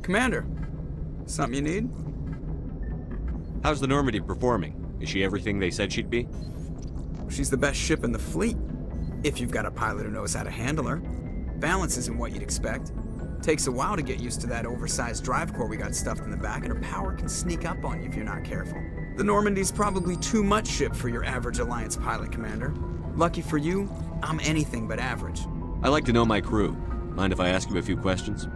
Commander, something you need? How's the Normandy performing? Is she everything they said she'd be? She's the best ship in the fleet, if you've got a pilot who knows how to handle her. Balance isn't what you'd expect. Takes a while to get used to that oversized drive core we got stuffed in the back, and her power can sneak up on you if you're not careful. The Normandy's probably too much ship for your average Alliance pilot, Commander. Lucky for you, I'm anything but average. I like to know my crew. Mind if I ask you a few questions?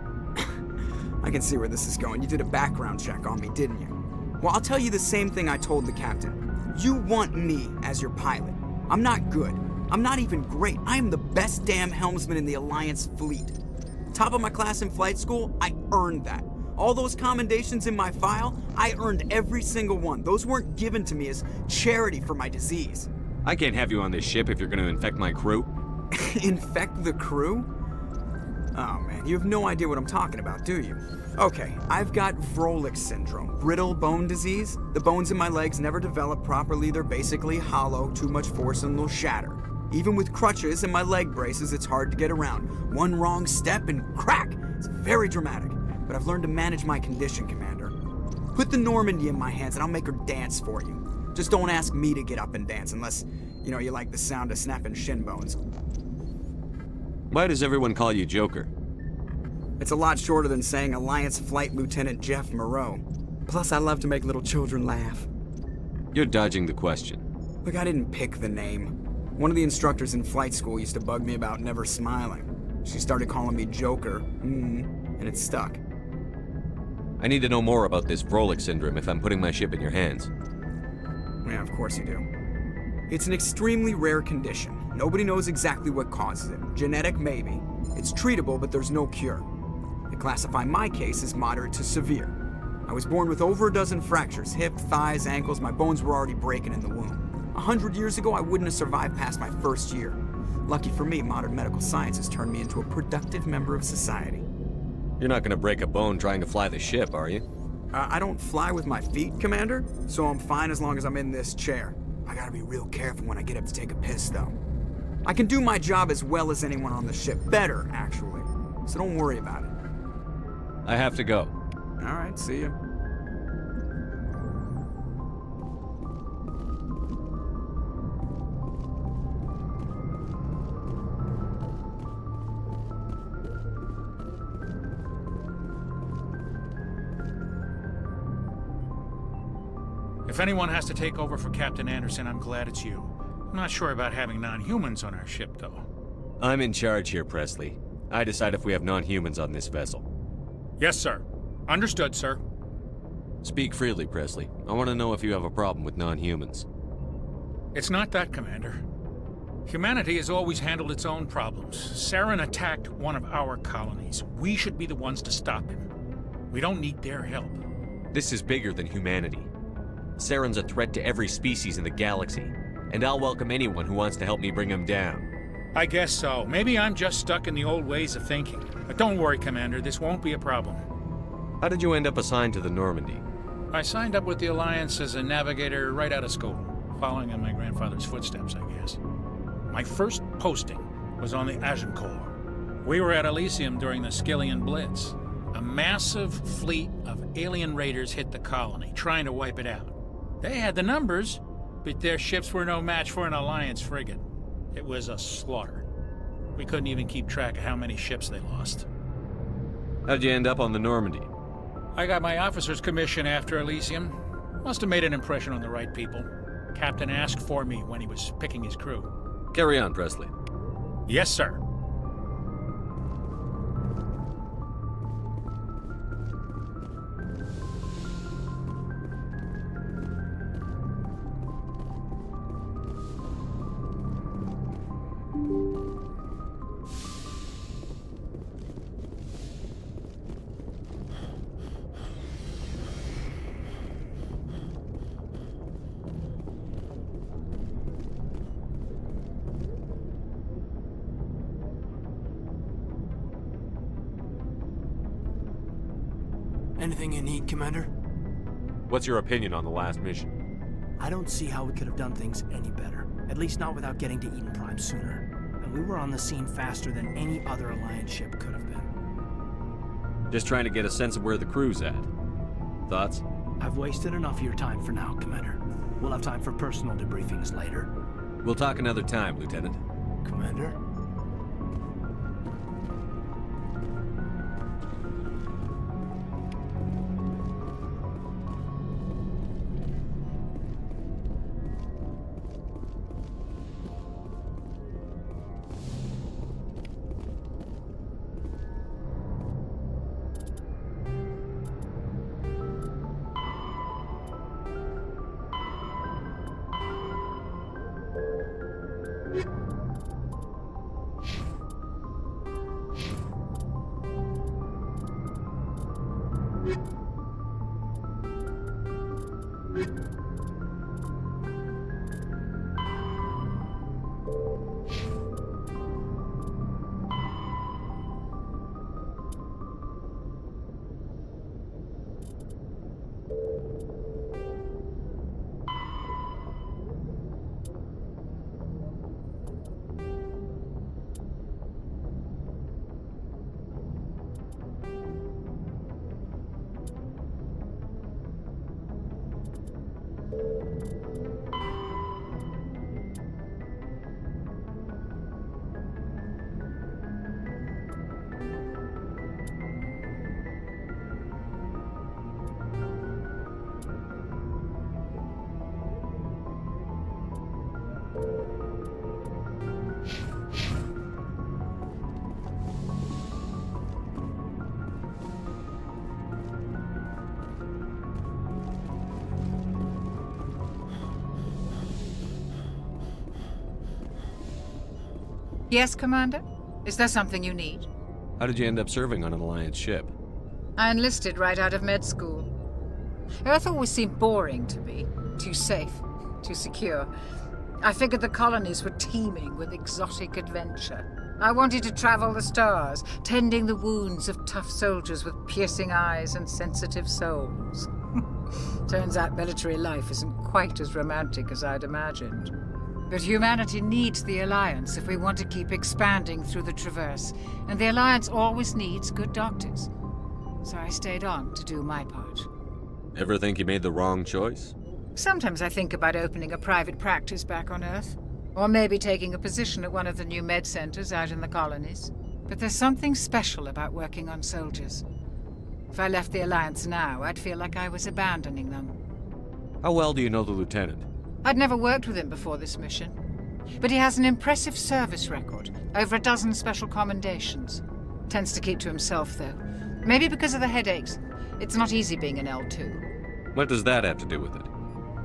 I can see where this is going. You did a background check on me, didn't you? Well, I'll tell you the same thing I told the captain. You want me as your pilot. I'm not good. I'm not even great. I am the best damn helmsman in the Alliance fleet. Top of my class in flight school, I earned that. All those commendations in my file, I earned every single one. Those weren't given to me as charity for my disease. I can't have you on this ship if you're going to infect my crew. Infect the crew? Oh man, you have no idea what I'm talking about, do you? Okay, I've got Vrolik syndrome, brittle bone disease. The bones in my legs never develop properly. They're basically hollow, too much force and they'll shatter. Even with crutches and my leg braces, it's hard to get around. One wrong step and crack! It's very dramatic, but I've learned to manage my condition, Commander. Put the Normandy in my hands and I'll make her dance for you. Just don't ask me to get up and dance unless, you like the sound of snapping shin bones. Why does everyone call you Joker? It's a lot shorter than saying Alliance Flight Lieutenant Jeff Moreau. Plus, I love to make little children laugh. You're dodging the question. Look, I didn't pick the name. One of the instructors in flight school used to bug me about never smiling. She started calling me Joker, and it stuck. I need to know more about this Vrolik syndrome if I'm putting my ship in your hands. Yeah, of course you do. It's an extremely rare condition. Nobody knows exactly what causes it. Genetic, maybe. It's treatable, but there's no cure. They classify my case as moderate to severe. I was born with over a dozen fractures, hip, thighs, ankles. My bones were already breaking in the womb. 100 years ago, I wouldn't have survived past my first year. Lucky for me, modern medical science has turned me into a productive member of society. You're not gonna break a bone trying to fly the ship, are you? I don't fly with my feet, Commander, so I'm fine as long as I'm in this chair. I gotta be real careful when I get up to take a piss, though. I can do my job as well as anyone on the ship. Better, actually. So don't worry about it. I have to go. All right, see you. If anyone has to take over for Captain Anderson, I'm glad it's you. I'm not sure about having non-humans on our ship, though. I'm in charge here, Presley. I decide if we have non-humans on this vessel. Yes, sir. Understood, sir. Speak freely, Presley. I want to know if you have a problem with non-humans. It's not that, Commander. Humanity has always handled its own problems. Saren attacked one of our colonies. We should be the ones to stop him. We don't need their help. This is bigger than humanity. Saren's a threat to every species in the galaxy, and I'll welcome anyone who wants to help me bring him down. I guess so. Maybe I'm just stuck in the old ways of thinking. But don't worry, Commander. This won't be a problem. How did you end up assigned to the Normandy? I signed up with the Alliance as a navigator right out of school, following in my grandfather's footsteps, I guess. My first posting was on the Agincourt. We were at Elysium during the Skillian Blitz. A massive fleet of alien raiders hit the colony, trying to wipe it out. They had the numbers, but their ships were no match for an Alliance frigate. It was a slaughter. We couldn't even keep track of how many ships they lost. How'd you end up on the Normandy? I got my officer's commission after Elysium. Must have made an impression on the right people. Captain asked for me when he was picking his crew. Carry on, Presley. Yes, sir. Anything you need, Commander? What's your opinion on the last mission? I don't see how we could have done things any better. At least not without getting to Eden Prime sooner. And we were on the scene faster than any other Alliance ship could have been. Just trying to get a sense of where the crew's at. Thoughts? I've wasted enough of your time for now, Commander. We'll have time for personal debriefings later. We'll talk another time, Lieutenant. Commander? Yes, Commander? Is there something you need? How did you end up serving on an Alliance ship? I enlisted right out of med school. Earth always seemed boring to me. Too safe, too secure. I figured the colonies were teeming with exotic adventure. I wanted to travel the stars, tending the wounds of tough soldiers with piercing eyes and sensitive souls. Turns out military life isn't quite as romantic as I'd imagined. But humanity needs the Alliance if we want to keep expanding through the Traverse, and the Alliance always needs good doctors. So I stayed on to do my part. Ever think you made the wrong choice? Sometimes I think about opening a private practice back on Earth, or maybe taking a position at one of the new med centers out in the colonies. But there's something special about working on soldiers. If I left the Alliance now, I'd feel like I was abandoning them. How well do you know the Lieutenant? I'd never worked with him before this mission. But he has an impressive service record, over a dozen special commendations. Tends to keep to himself, though. Maybe because of the headaches. It's not easy being an L2. What does that have to do with it?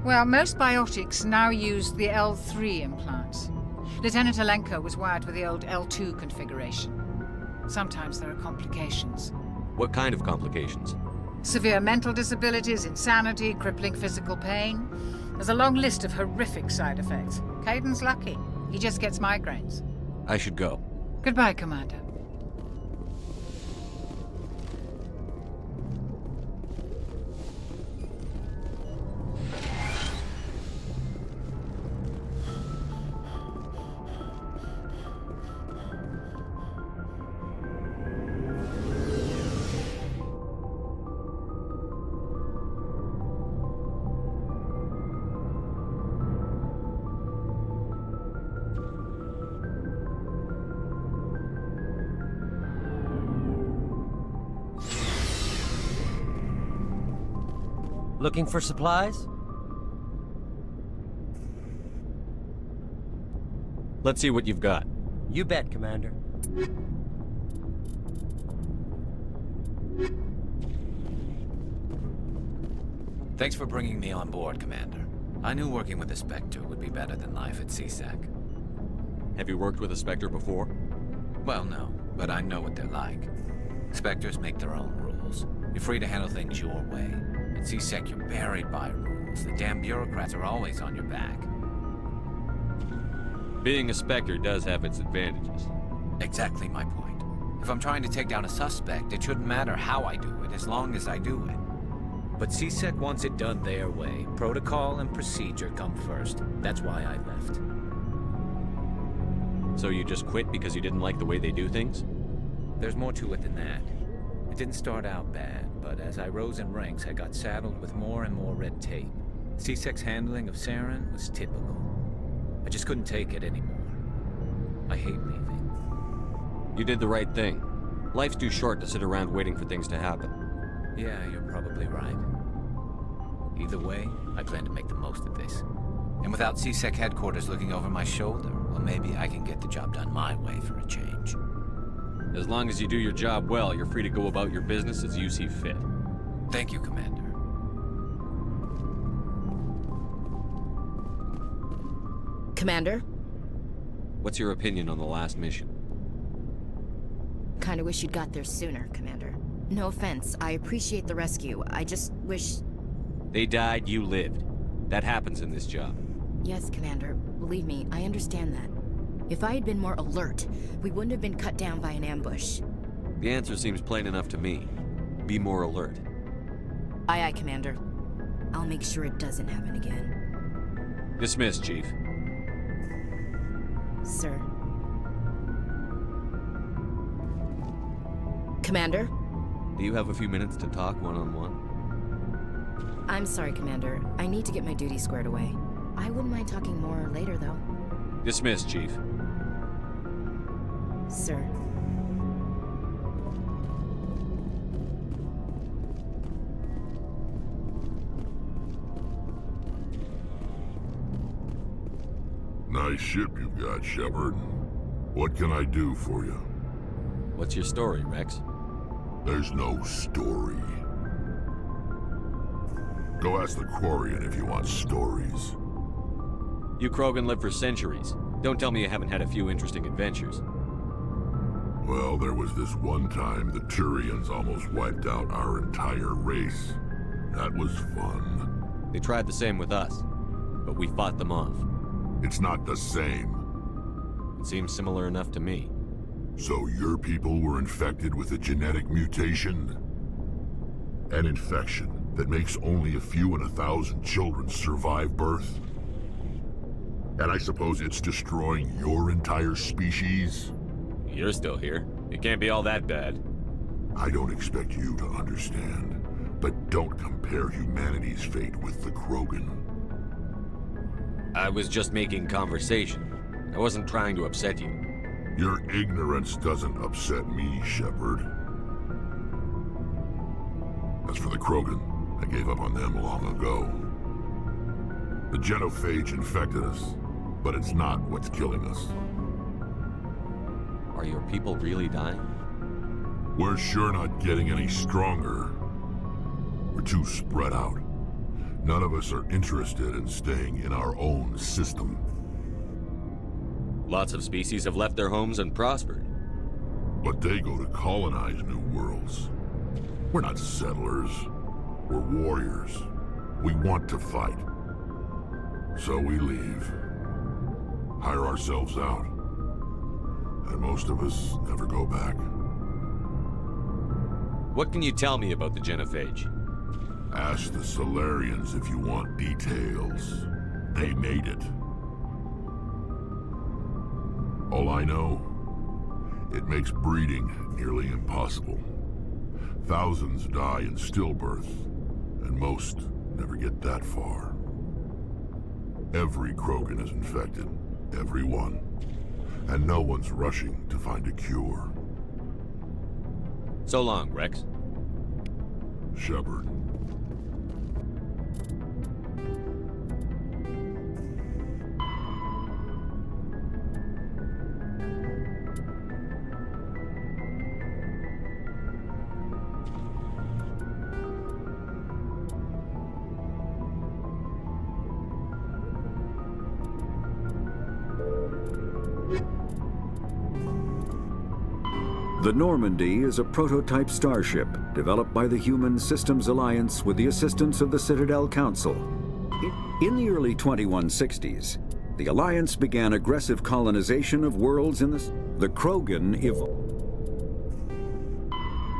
Well, most biotics now use the L3 implants. Lieutenant Alenko was wired with the old L2 configuration. Sometimes there are complications. What kind of complications? Severe mental disabilities, insanity, crippling physical pain. There's a long list of horrific side effects. Caden's lucky. He just gets migraines. I should go. Goodbye, Commander. Looking for supplies? Let's see what you've got. You bet, Commander. Thanks for bringing me on board, Commander. I knew working with a Spectre would be better than life at CSEC. Have you worked with a Spectre before? Well, no, but I know what they're like. Spectres make their own rules. You're free to handle things your way. At CSEC, you're buried by rules. The damn bureaucrats are always on your back. Being a Spectre does have its advantages. Exactly my point. If I'm trying to take down a suspect, it shouldn't matter how I do it, as long as I do it. But CSEC wants it done their way. Protocol and procedure come first. That's why I left. So you just quit because you didn't like the way they do things? There's more to it than that. It didn't start out bad, but as I rose in ranks, I got saddled with more and more red tape. C-Sec's handling of Saren was typical. I just couldn't take it anymore. I hate leaving. You did the right thing. Life's too short to sit around waiting for things to happen. Yeah, you're probably right. Either way, I plan to make the most of this. And without C-Sec headquarters looking over my shoulder, well, maybe I can get the job done my way for a change. As long as you do your job well, you're free to go about your business as you see fit. Thank you, Commander. Commander? What's your opinion on the last mission? Kinda wish you'd got there sooner, Commander. No offense, I appreciate the rescue. I just wish... They died, you lived. That happens in this job. Yes, Commander. Believe me, I understand that. If I had been more alert, we wouldn't have been cut down by an ambush. The answer seems plain enough to me. Be more alert. Aye, aye, Commander. I'll make sure it doesn't happen again. Dismissed, Chief. Sir. Commander? Do you have a few minutes to talk one-on-one? I'm sorry, Commander. I need to get my duty squared away. I wouldn't mind talking more later, though. Dismissed, Chief. Sir. Nice ship you've got, Shepard. What can I do for you? What's your story, Rex? There's no story. Go ask the Quarian if you want stories. You Krogan lived for centuries. Don't tell me you haven't had a few interesting adventures. Well, there was this one time the Turians almost wiped out our entire race. That was fun. They tried the same with us, but we fought them off. It's not the same. It seems similar enough to me. So your people were infected with a genetic mutation? An infection that makes only a few in 1,000 children survive birth? And I suppose it's destroying your entire species? You're still here. It can't be all that bad. I don't expect you to understand, but don't compare humanity's fate with the Krogan. I was just making conversation. I wasn't trying to upset you. Your ignorance doesn't upset me, Shepard. As for the Krogan, I gave up on them long ago. The genophage infected us, but it's not what's killing us. Are your people really dying? We're sure not getting any stronger. We're too spread out. None of us are interested in staying in our own system. Lots of species have left their homes and prospered. But they go to colonize new worlds. We're not settlers. We're warriors. We want to fight. So we leave. Hire ourselves out. And most of us never go back. What can you tell me about the genophage? Ask the Solarians if you want details. They made it. All I know, it makes breeding nearly impossible. Thousands die in stillbirth, and most never get that far. Every Krogan is infected, every one. And no one's rushing to find a cure. So long, Rex. Shepard. The Normandy is a prototype starship developed by the Human Systems Alliance with the assistance of the Citadel Council. In the early 2160s, the Alliance began aggressive colonization of worlds in the Krogan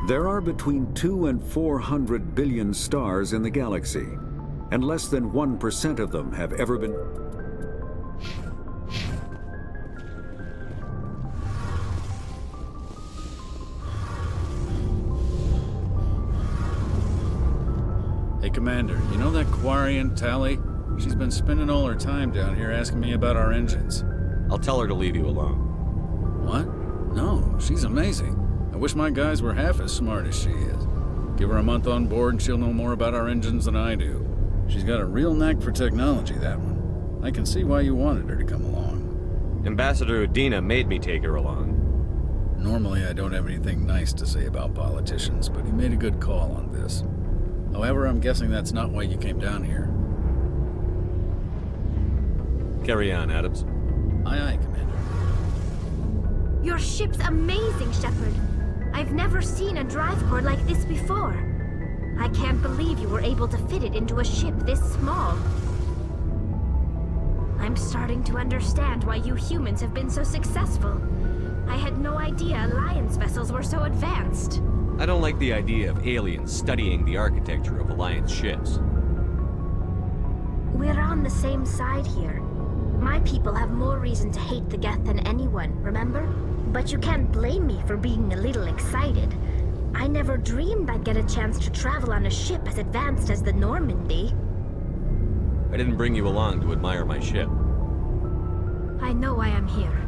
There are between 200 and 400 billion stars in the galaxy, and less than 1% of them have ever been... Commander, you know that Quarian, Tally? She's been spending all her time down here asking me about our engines. I'll tell her to leave you alone. What? No, she's amazing. I wish my guys were half as smart as she is. Give her a month on board and she'll know more about our engines than I do. She's got a real knack for technology, that one. I can see why you wanted her to come along. Ambassador Udina made me take her along. Normally I don't have anything nice to say about politicians, but he made a good call on this. However, I'm guessing that's not why you came down here. Carry on, Adams. Aye, aye, Commander. Your ship's amazing, Shepard. I've never seen a drive core like this before. I can't believe you were able to fit it into a ship this small. I'm starting to understand why you humans have been so successful. I had no idea Alliance vessels were so advanced. I don't like the idea of aliens studying the architecture of Alliance ships. We're on the same side here. My people have more reason to hate the Geth than anyone, remember? But you can't blame me for being a little excited. I never dreamed I'd get a chance to travel on a ship as advanced as the Normandy. I didn't bring you along to admire my ship. I know why I'm here.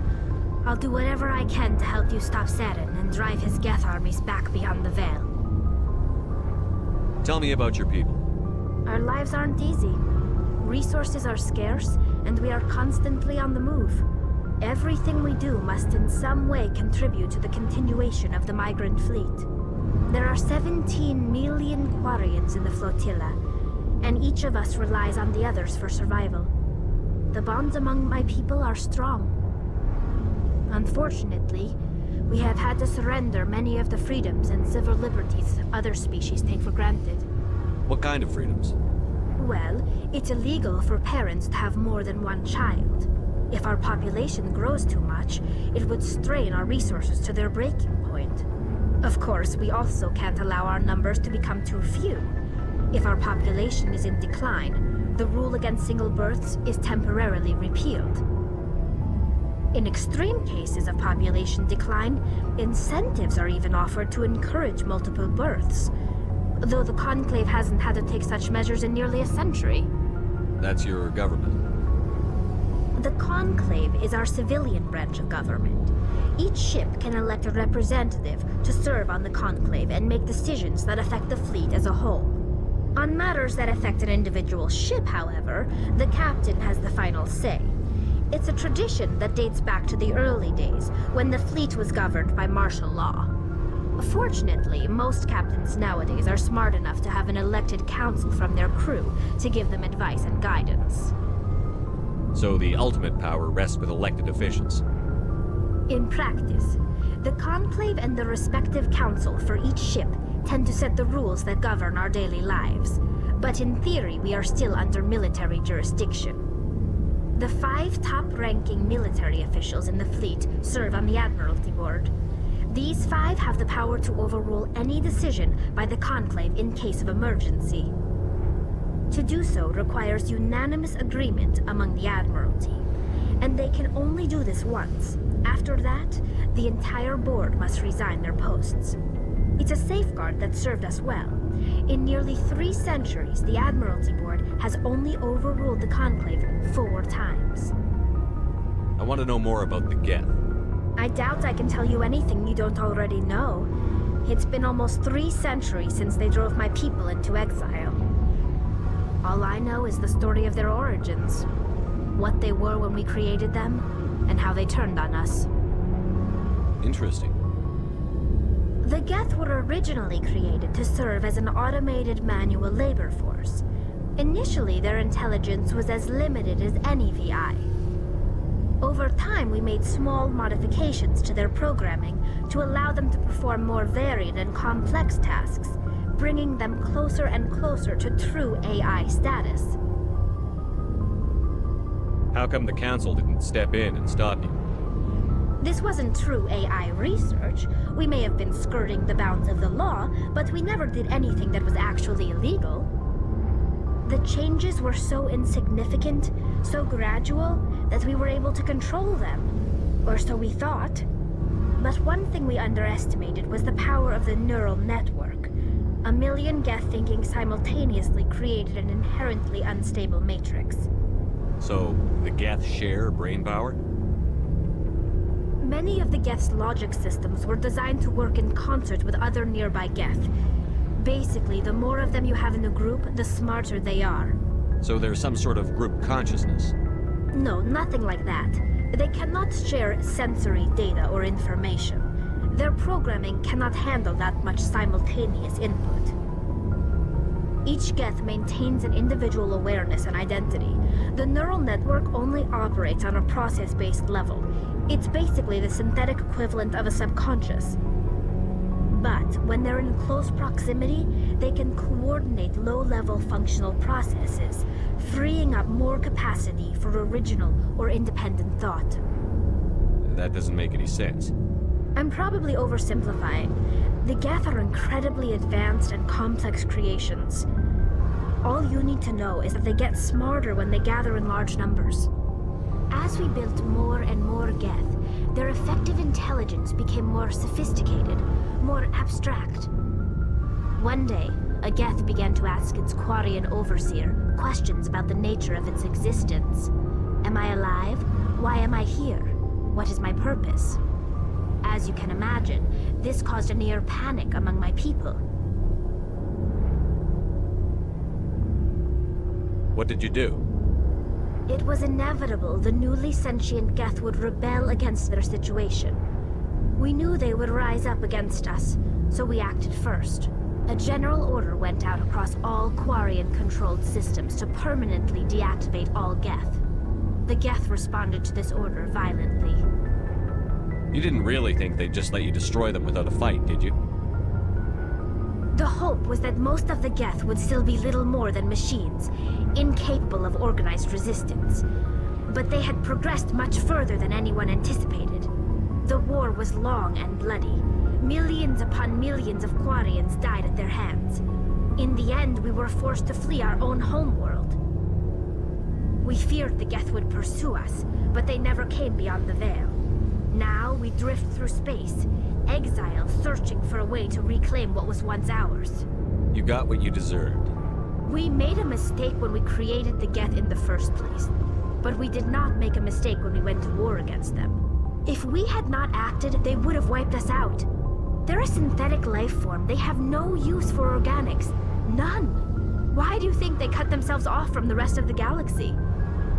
I'll do whatever I can to help you stop Saren and drive his Geth armies back beyond the Veil. Tell me about your people. Our lives aren't easy. Resources are scarce, and we are constantly on the move. Everything we do must in some way contribute to the continuation of the migrant fleet. There are 17 million Quarians in the flotilla, and each of us relies on the others for survival. The bonds among my people are strong. Unfortunately, we have had to surrender many of the freedoms and civil liberties other species take for granted. What kind of freedoms? Well, it's illegal for parents to have more than one child. If our population grows too much, it would strain our resources to their breaking point. Of course, we also can't allow our numbers to become too few. If our population is in decline, the rule against single births is temporarily repealed. In extreme cases of population decline, incentives are even offered to encourage multiple births, though the Conclave hasn't had to take such measures in nearly a century. That's your government. The Conclave is our civilian branch of government. Each ship can elect a representative to serve on the Conclave and make decisions that affect the fleet as a whole. On matters that affect an individual ship, however, the captain has the final say. It's a tradition that dates back to the early days, when the fleet was governed by martial law. Fortunately, most captains nowadays are smart enough to have an elected council from their crew to give them advice and guidance. So the ultimate power rests with elected officials. In practice, the Conclave and the respective council for each ship tend to set the rules that govern our daily lives. But in theory, we are still under military jurisdiction. The 5 top-ranking military officials in the fleet serve on the Admiralty Board. These 5 have the power to overrule any decision by the Conclave in case of emergency. To do so requires unanimous agreement among the Admiralty, and they can only do this once. After that, the entire board must resign their posts. It's a safeguard that served us well. In nearly 3 centuries, the Admiralty Board has only overruled the Conclave 4 times. I want to know more about the Geth. I doubt I can tell you anything you don't already know. It's been almost 3 centuries since they drove my people into exile. All I know is the story of their origins, what they were when we created them, and how they turned on us. Interesting. The Geth were originally created to serve as an automated manual labor force. Initially, their intelligence was as limited as any VI. Over time, we made small modifications to their programming to allow them to perform more varied and complex tasks, bringing them closer and closer to true AI status. How come the Council didn't step in and stop you? This wasn't true AI research. We may have been skirting the bounds of the law, but we never did anything that was actually illegal. The changes were so insignificant, so gradual, that we were able to control them. Or so we thought. But one thing we underestimated was the power of the neural network. A million Geth thinking simultaneously created an inherently unstable matrix. So, the Geth share brain power? Many of the Geth's logic systems were designed to work in concert with other nearby Geth. Basically, the more of them you have in a group, the smarter they are. So there's some sort of group consciousness? No, nothing like that. They cannot share sensory data or information. Their programming cannot handle that much simultaneous input. Each Geth maintains an individual awareness and identity. The neural network only operates on a process-based level. It's basically the synthetic equivalent of a subconscious. But when they're in close proximity, they can coordinate low-level functional processes, freeing up more capacity for original or independent thought. That doesn't make any sense. I'm probably oversimplifying. The Geth are incredibly advanced and complex creations. All you need to know is that they get smarter when they gather in large numbers. As we built more and more Geth, their effective intelligence became more sophisticated, more abstract. One day, a Geth began to ask its Quarian overseer questions about the nature of its existence. Am I alive? Why am I here? What is my purpose? As you can imagine, this caused a near panic among my people. What did you do? It was inevitable the newly sentient Geth would rebel against their situation. We knew they would rise up against us, so we acted first. A general order went out across all Quarian-controlled systems to permanently deactivate all Geth. The Geth responded to this order violently. You didn't really think they'd just let you destroy them without a fight, did you? The hope was that most of the Geth would still be little more than machines, incapable of organized resistance. But they had progressed much further than anyone anticipated. The war was long and bloody. Millions upon millions of Quarians died at their hands. In the end, we were forced to flee our own homeworld. We feared the Geth would pursue us, but they never came beyond the Veil. Now we drift through space, exile searching for a way to reclaim what was once ours. You got what you deserved. We made a mistake when we created the Geth in the first place, but we did not make a mistake when we went to war against them. If we had not acted, they would have wiped us out. They're a synthetic life form. They have no use for organics. None. Why do you think they cut themselves off from the rest of the galaxy?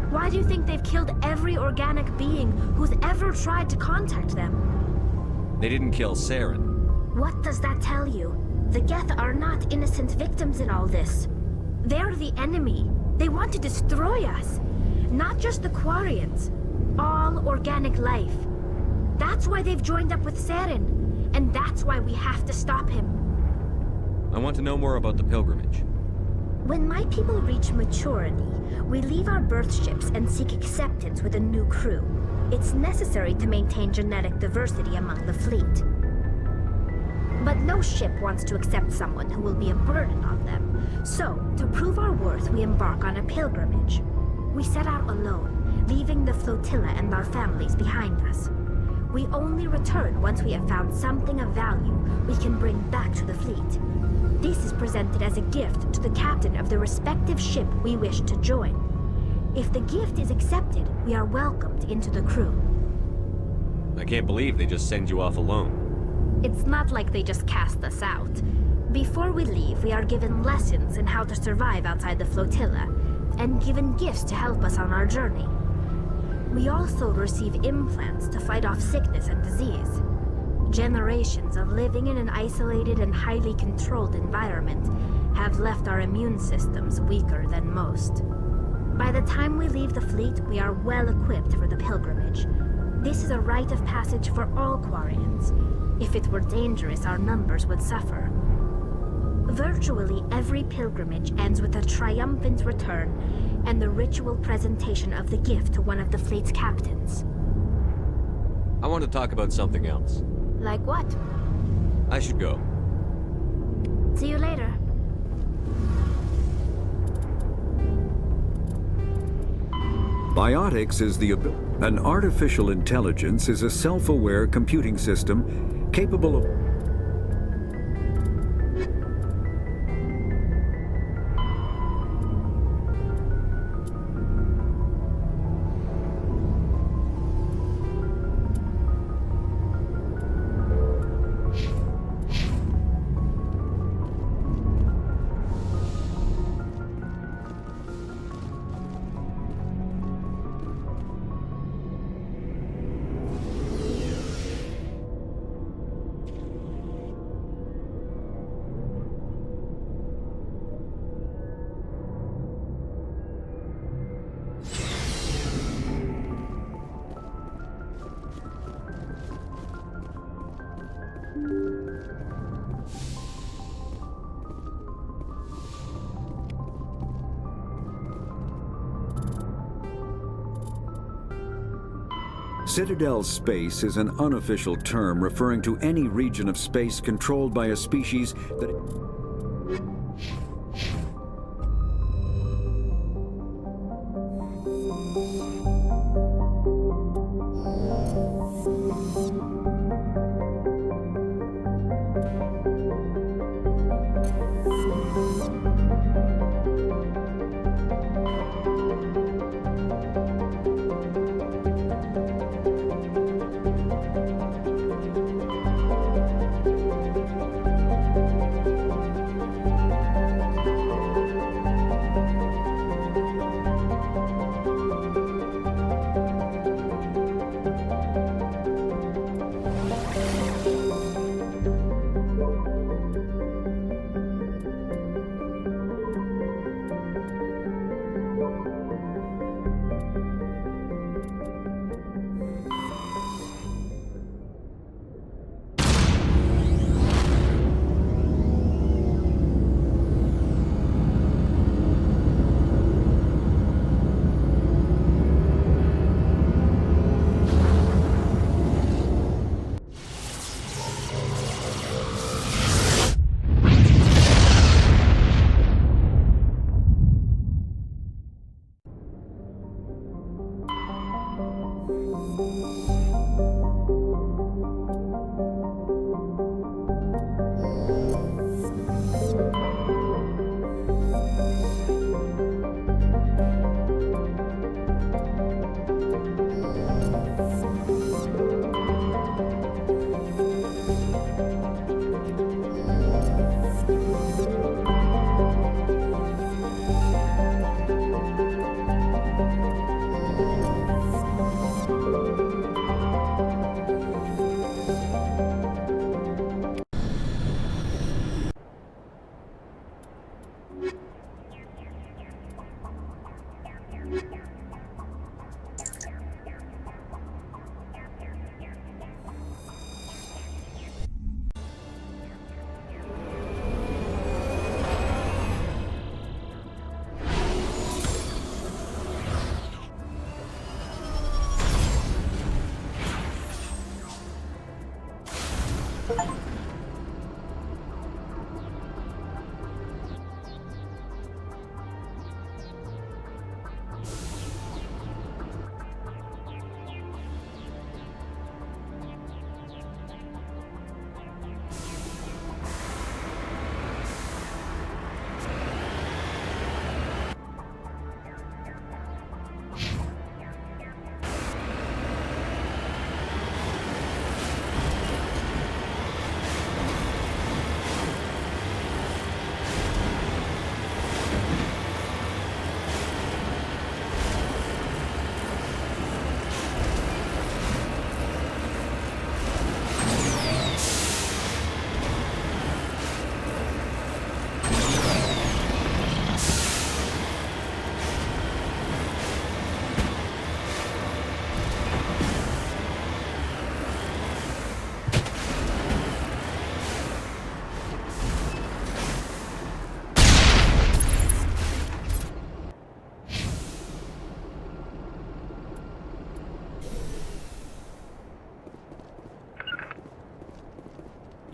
Why do you think they've killed every organic being who's ever tried to contact them? They didn't kill Saren. What does that tell you? The Geth are not innocent victims in all this. They're the enemy. They want to destroy us. Not just the Quarians. All organic life. That's why they've joined up with Saren. And that's why we have to stop him. I want to know more about the pilgrimage. When my people reach maturity, we leave our birth ships and seek acceptance with a new crew. It's necessary to maintain genetic diversity among the fleet. But no ship wants to accept someone who will be a burden on them. So, to prove our worth, we embark on a pilgrimage. We set out alone, leaving the flotilla and our families behind us. We only return once we have found something of value we can bring back to the fleet. This is presented as a gift to the captain of the respective ship we wish to join. If the gift is accepted, we are welcomed into the crew. I can't believe they just send you off alone. It's not like they just cast us out. Before we leave, we are given lessons in how to survive outside the flotilla, and given gifts to help us on our journey. We also receive implants to fight off sickness and disease. Generations of living in an isolated and highly controlled environment have left our immune systems weaker than most. By the time we leave the fleet, we are well equipped for the pilgrimage. This is a rite of passage for all Quarians. If it were dangerous, our numbers would suffer. Virtually every pilgrimage ends with a triumphant return and the ritual presentation of the gift to one of the fleet's captains. I want to talk about something else. Like what? I should go. See you later. Biotics is an artificial intelligence is a self-aware computing system capable of Citadel space is an unofficial term referring to any region of space controlled by a species that...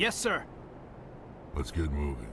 Yes, sir. Let's get moving.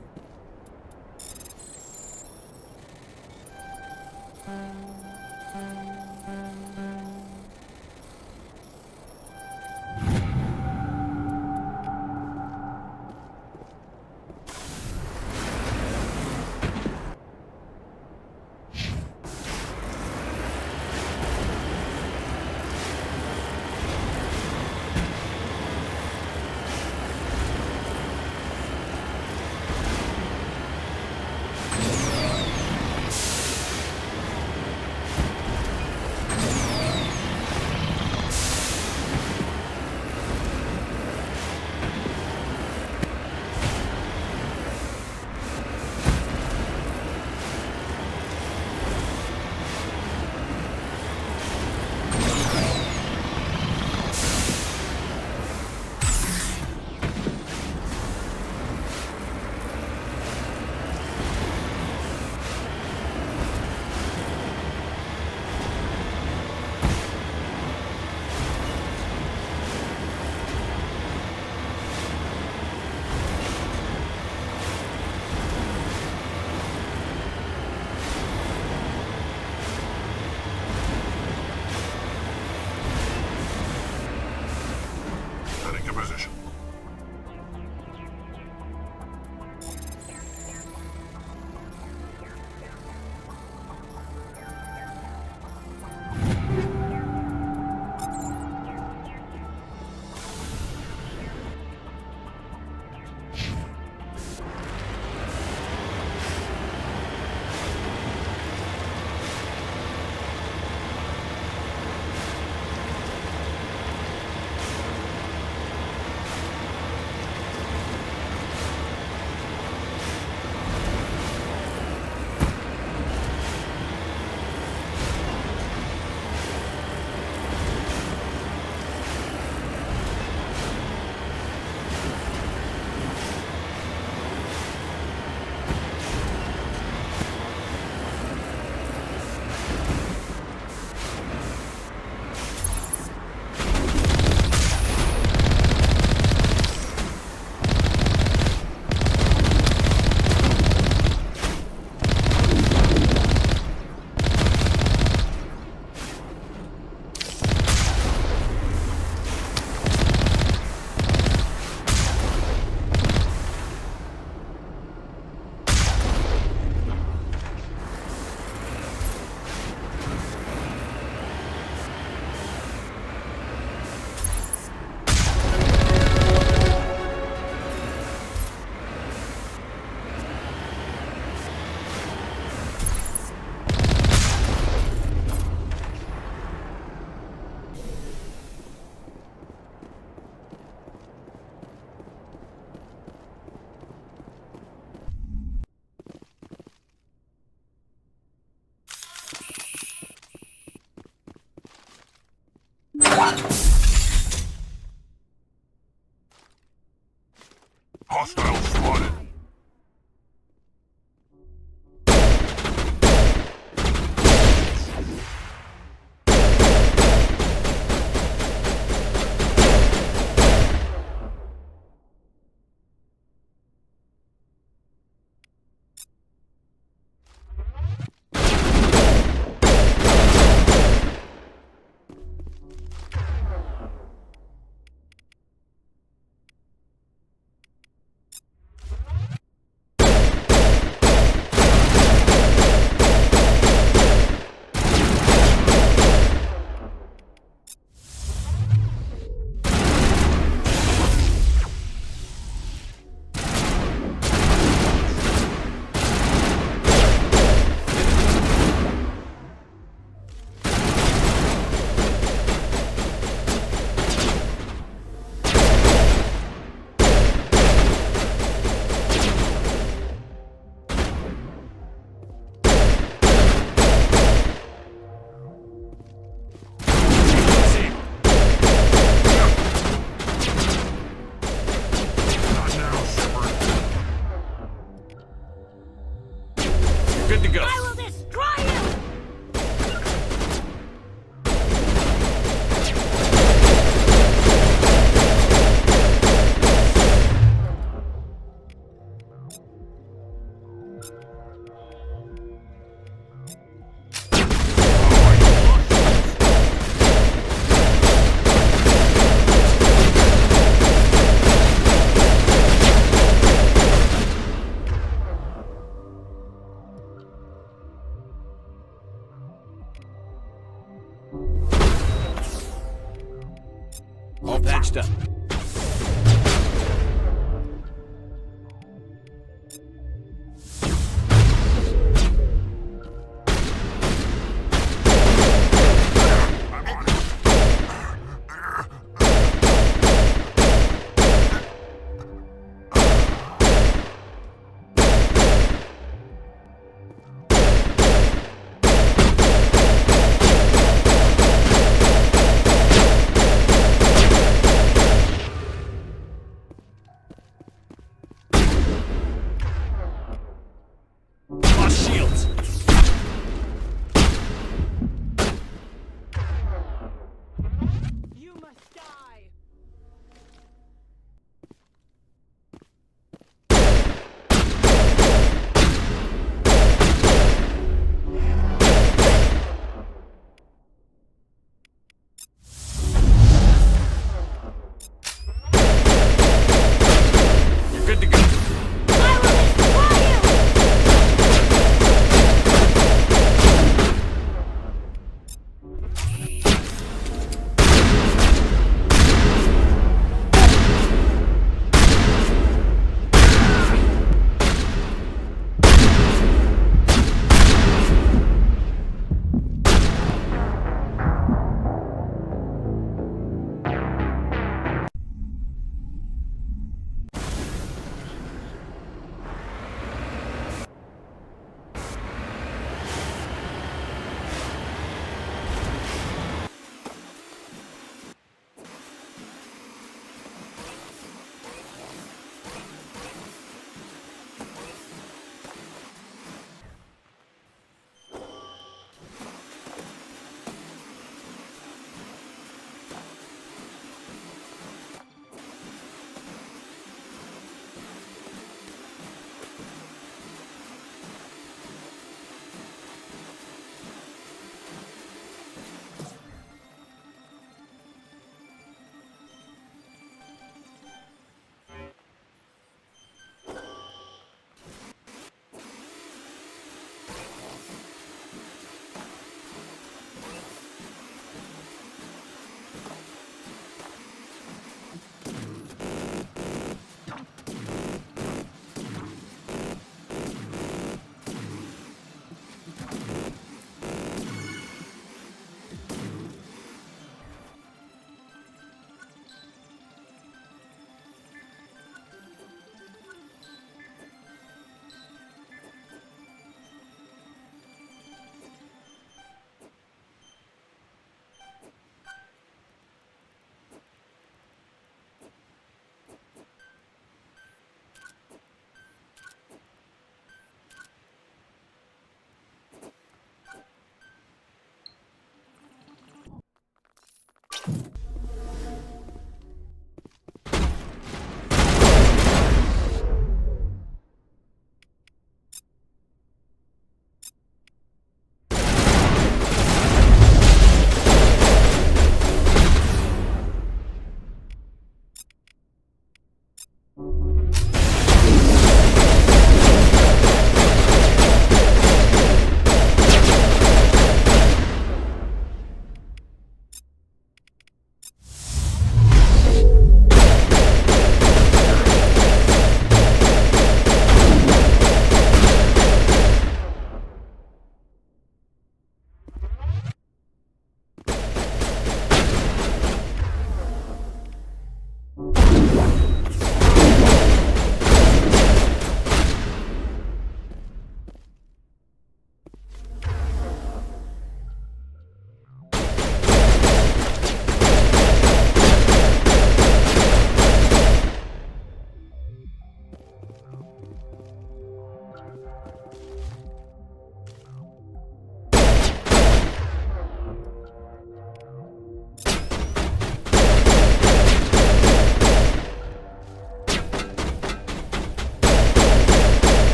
All patched up.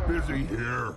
busy here.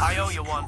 I owe you one.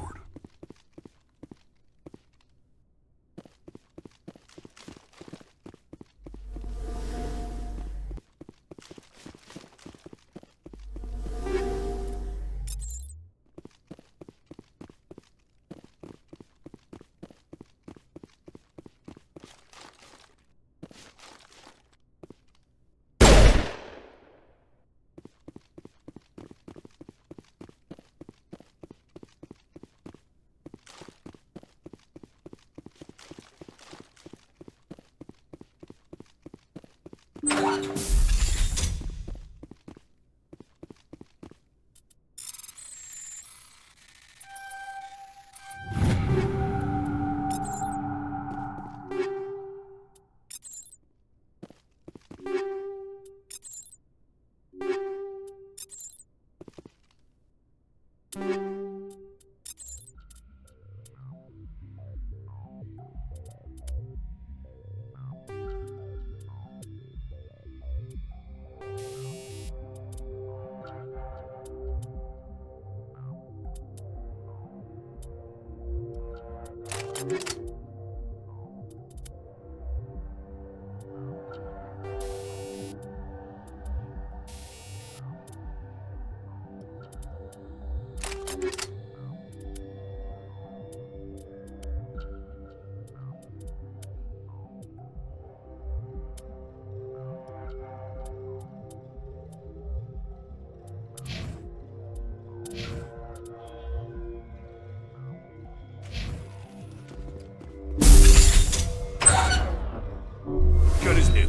Good as new.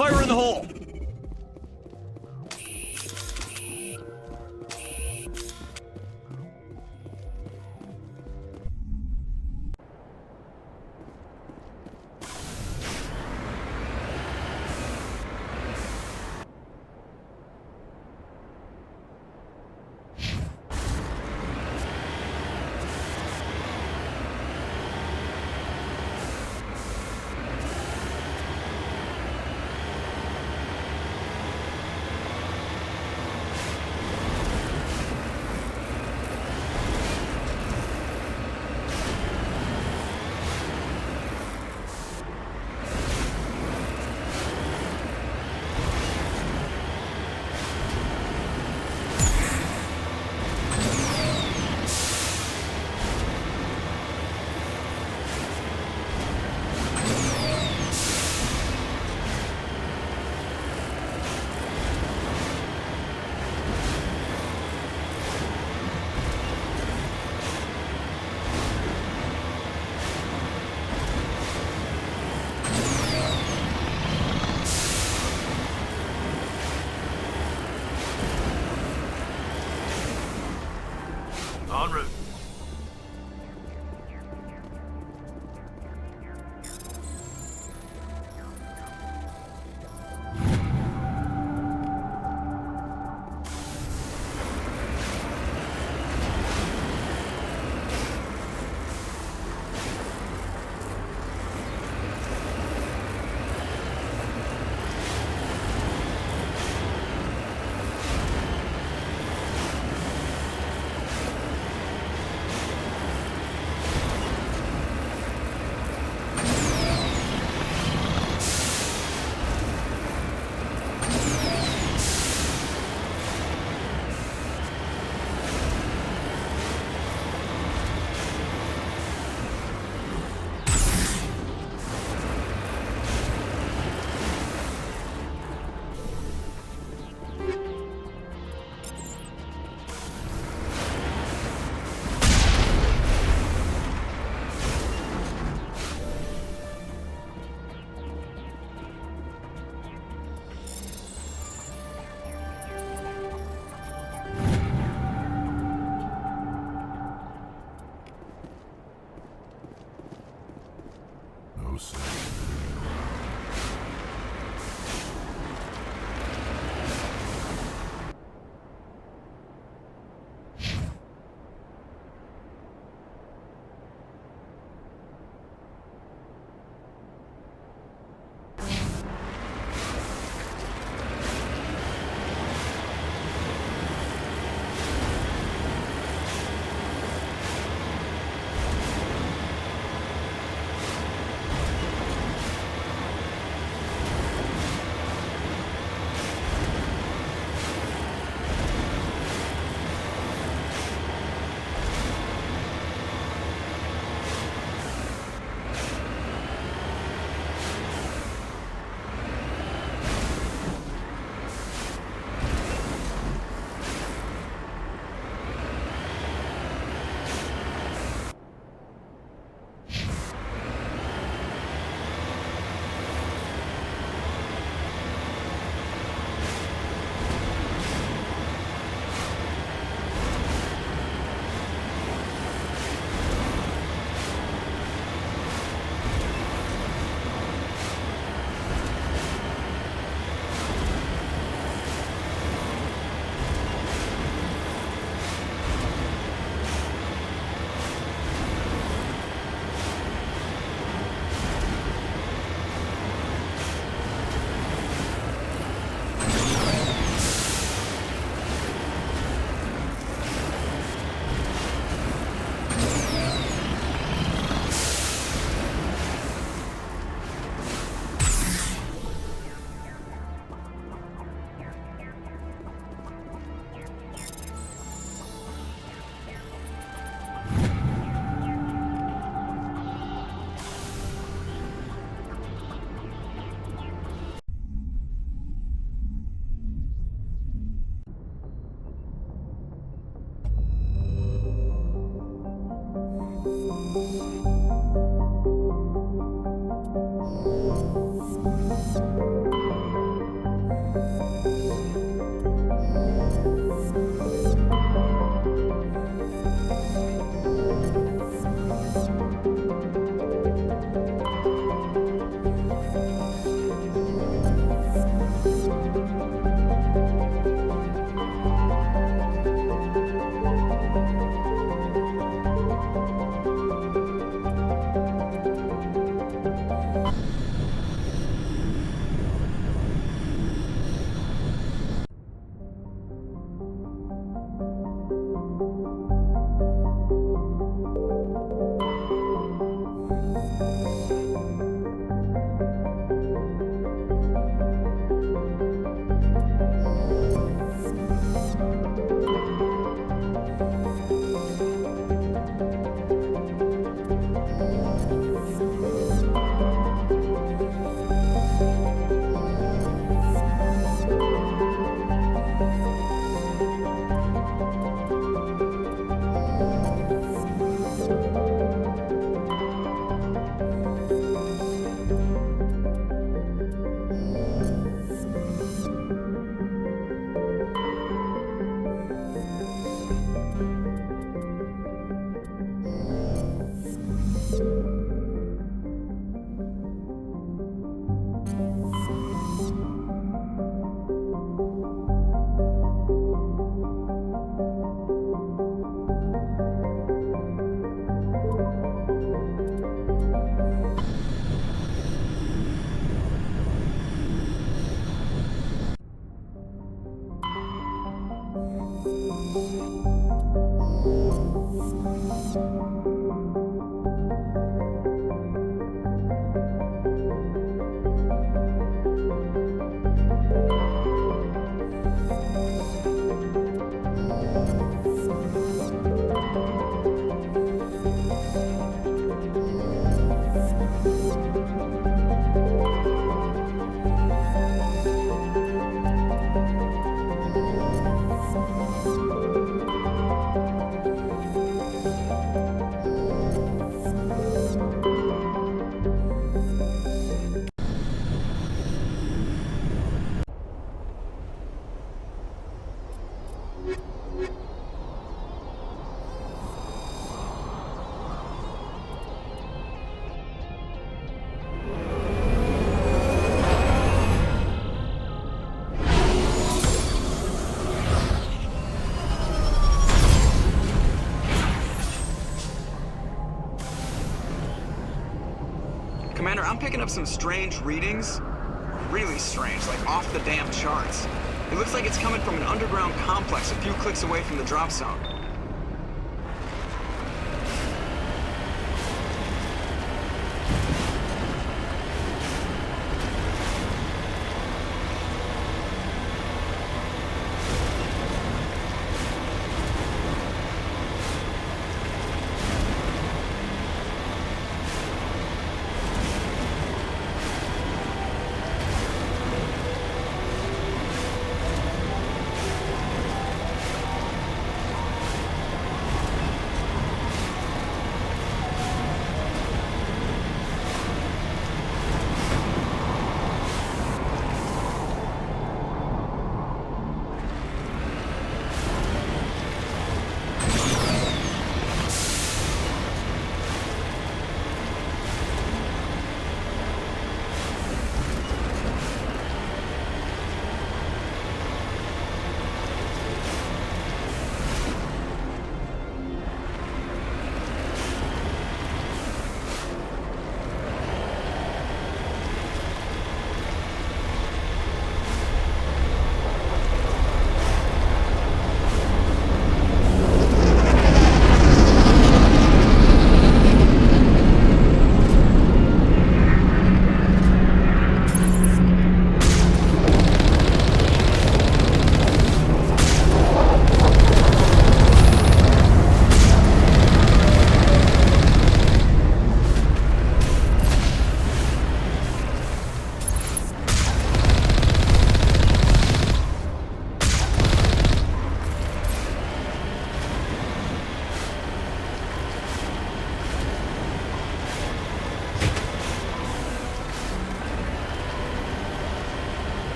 Fire in the hole! knows. Commander, I'm picking up some strange readings. Really strange, like off the damn charts. It looks like it's coming from an underground complex a few clicks away from the drop zone.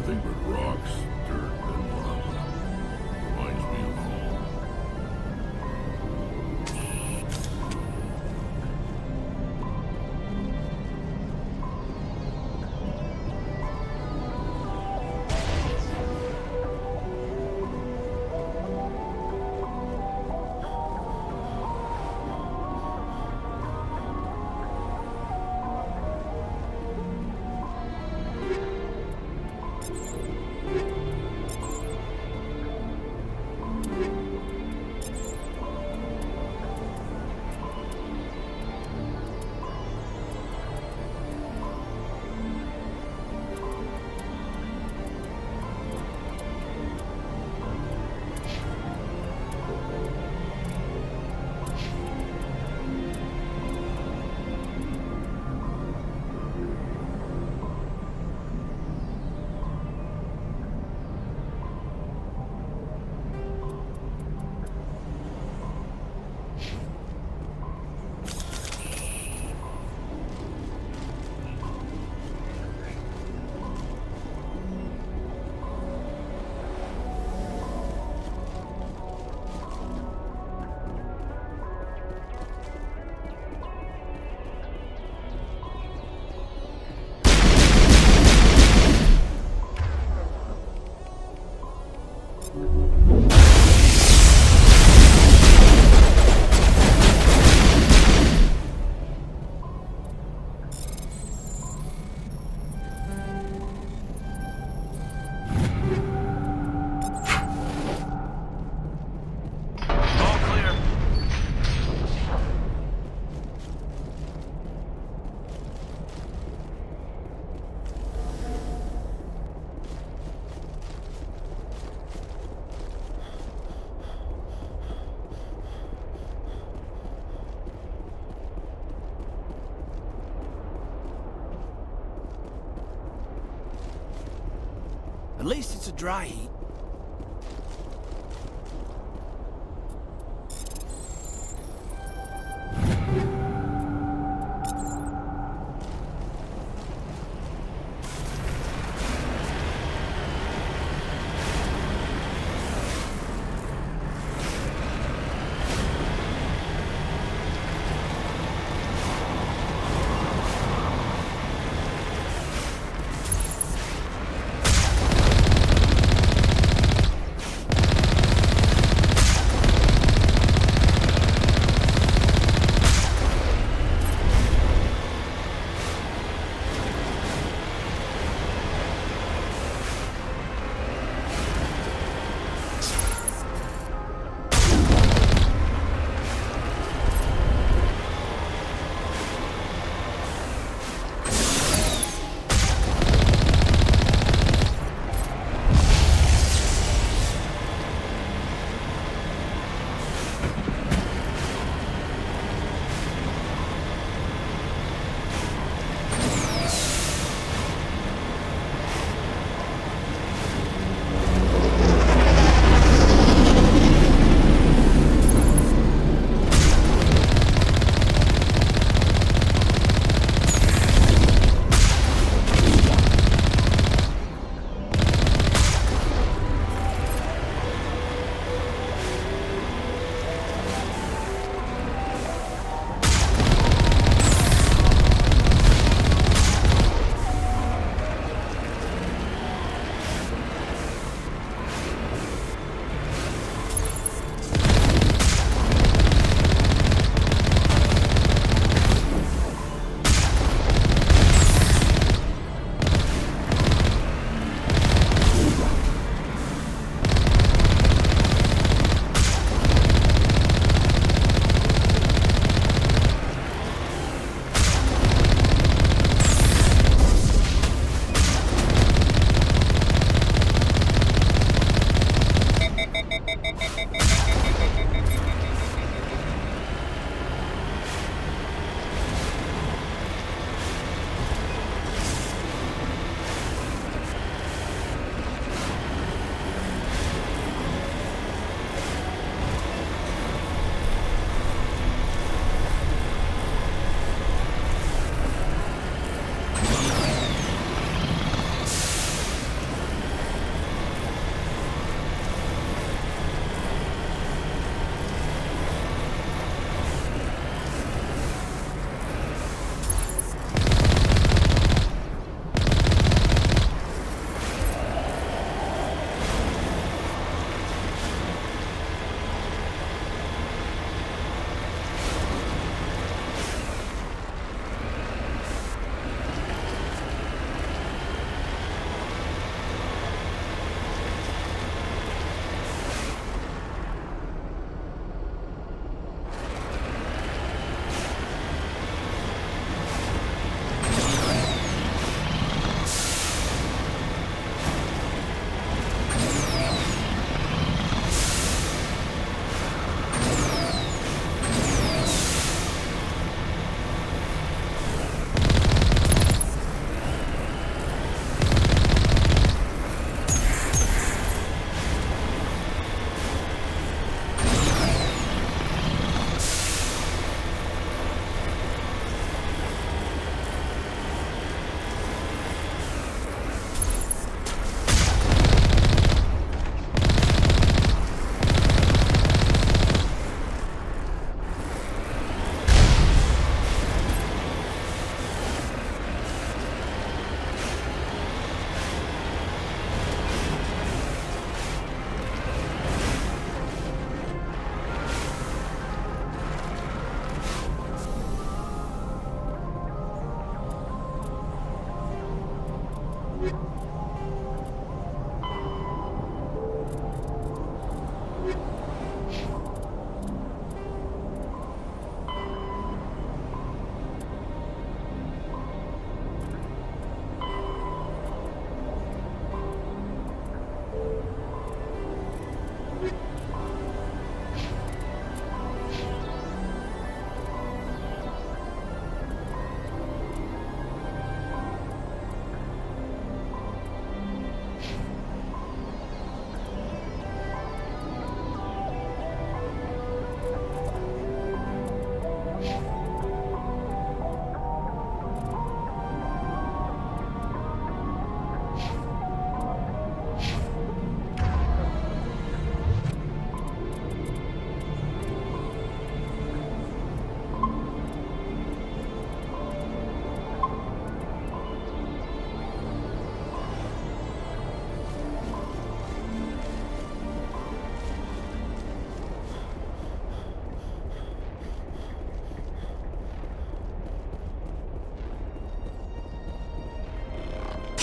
Nothing but rocks, dirt, and lava. Reminds me of home. At least it's a dry heat.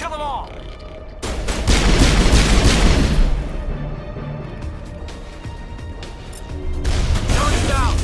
Kill them all! Turret down!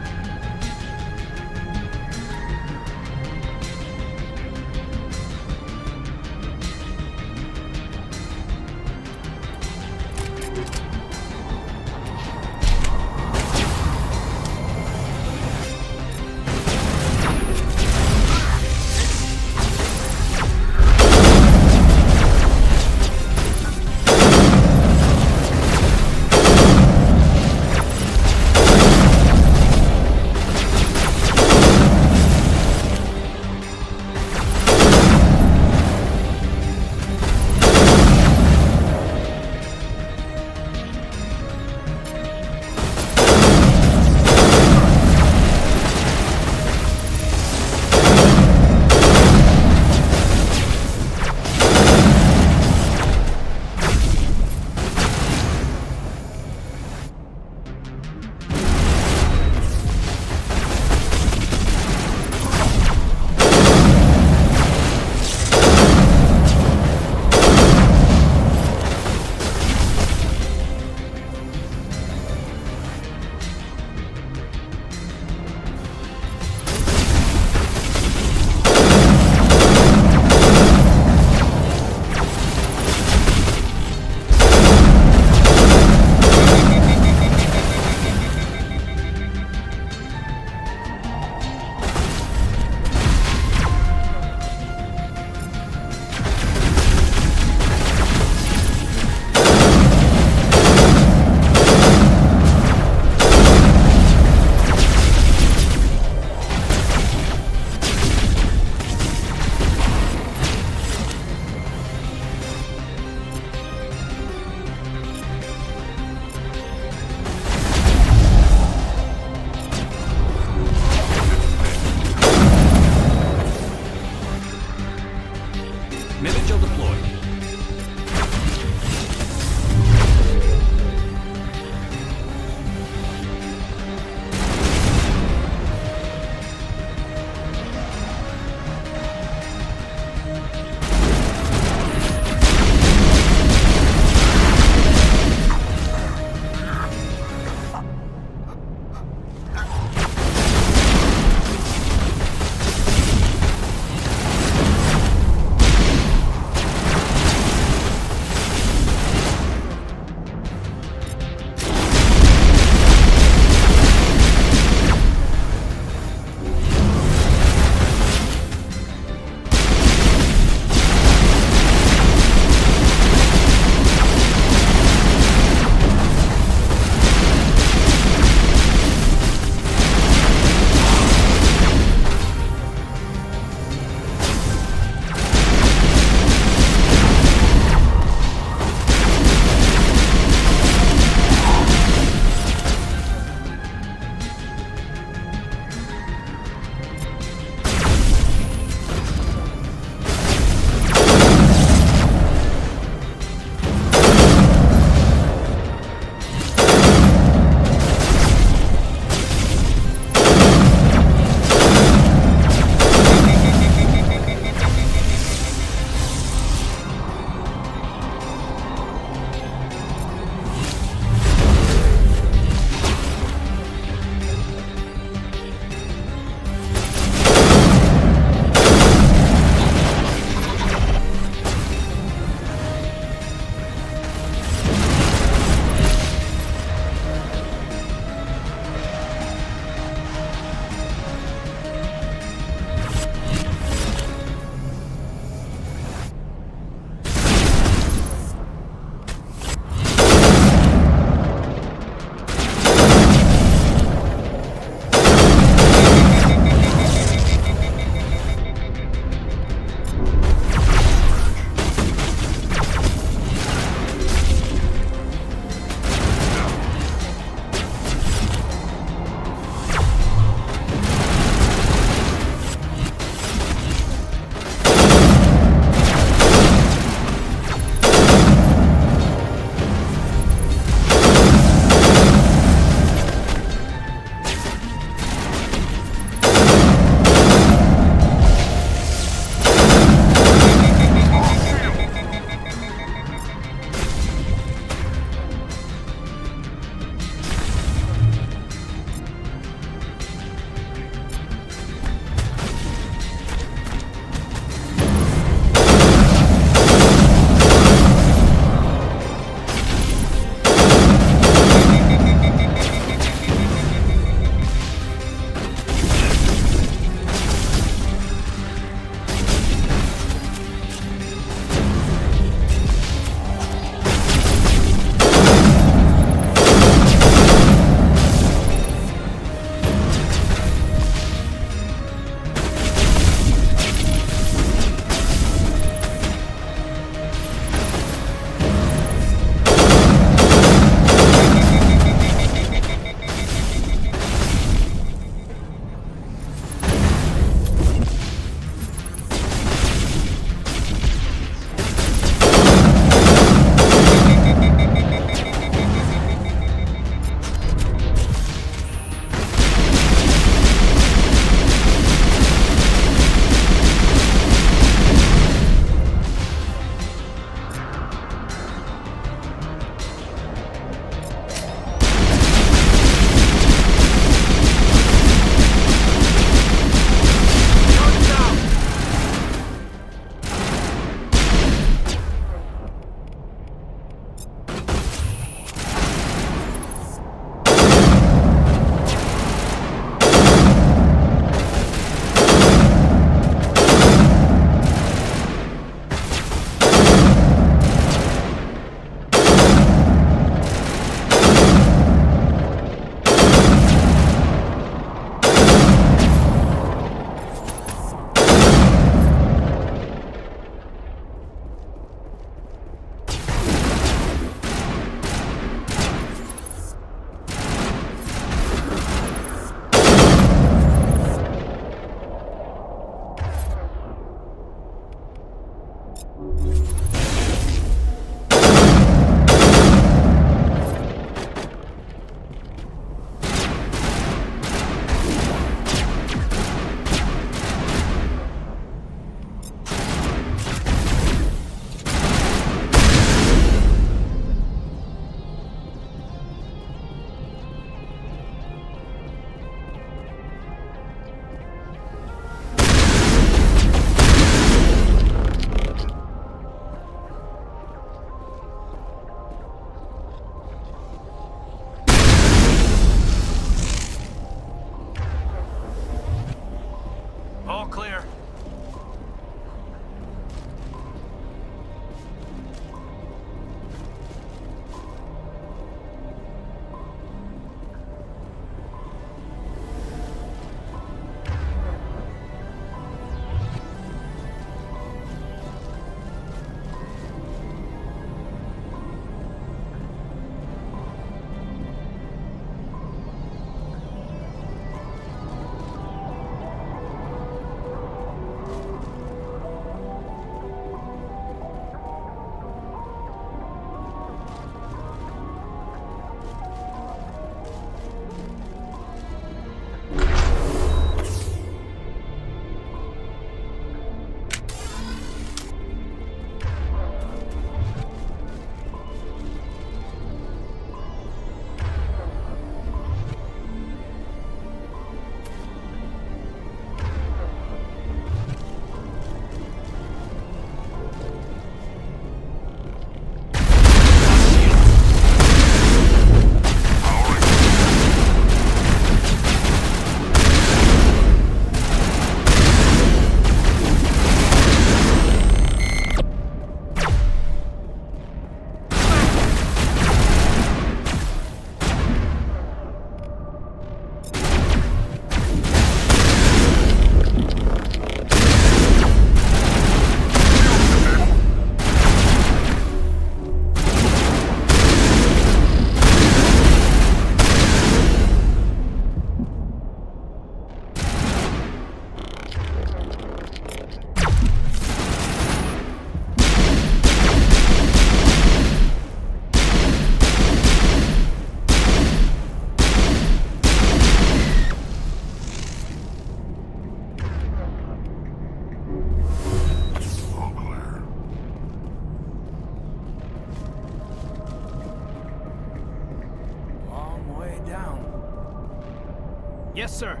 Yes, sir.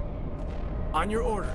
On your order.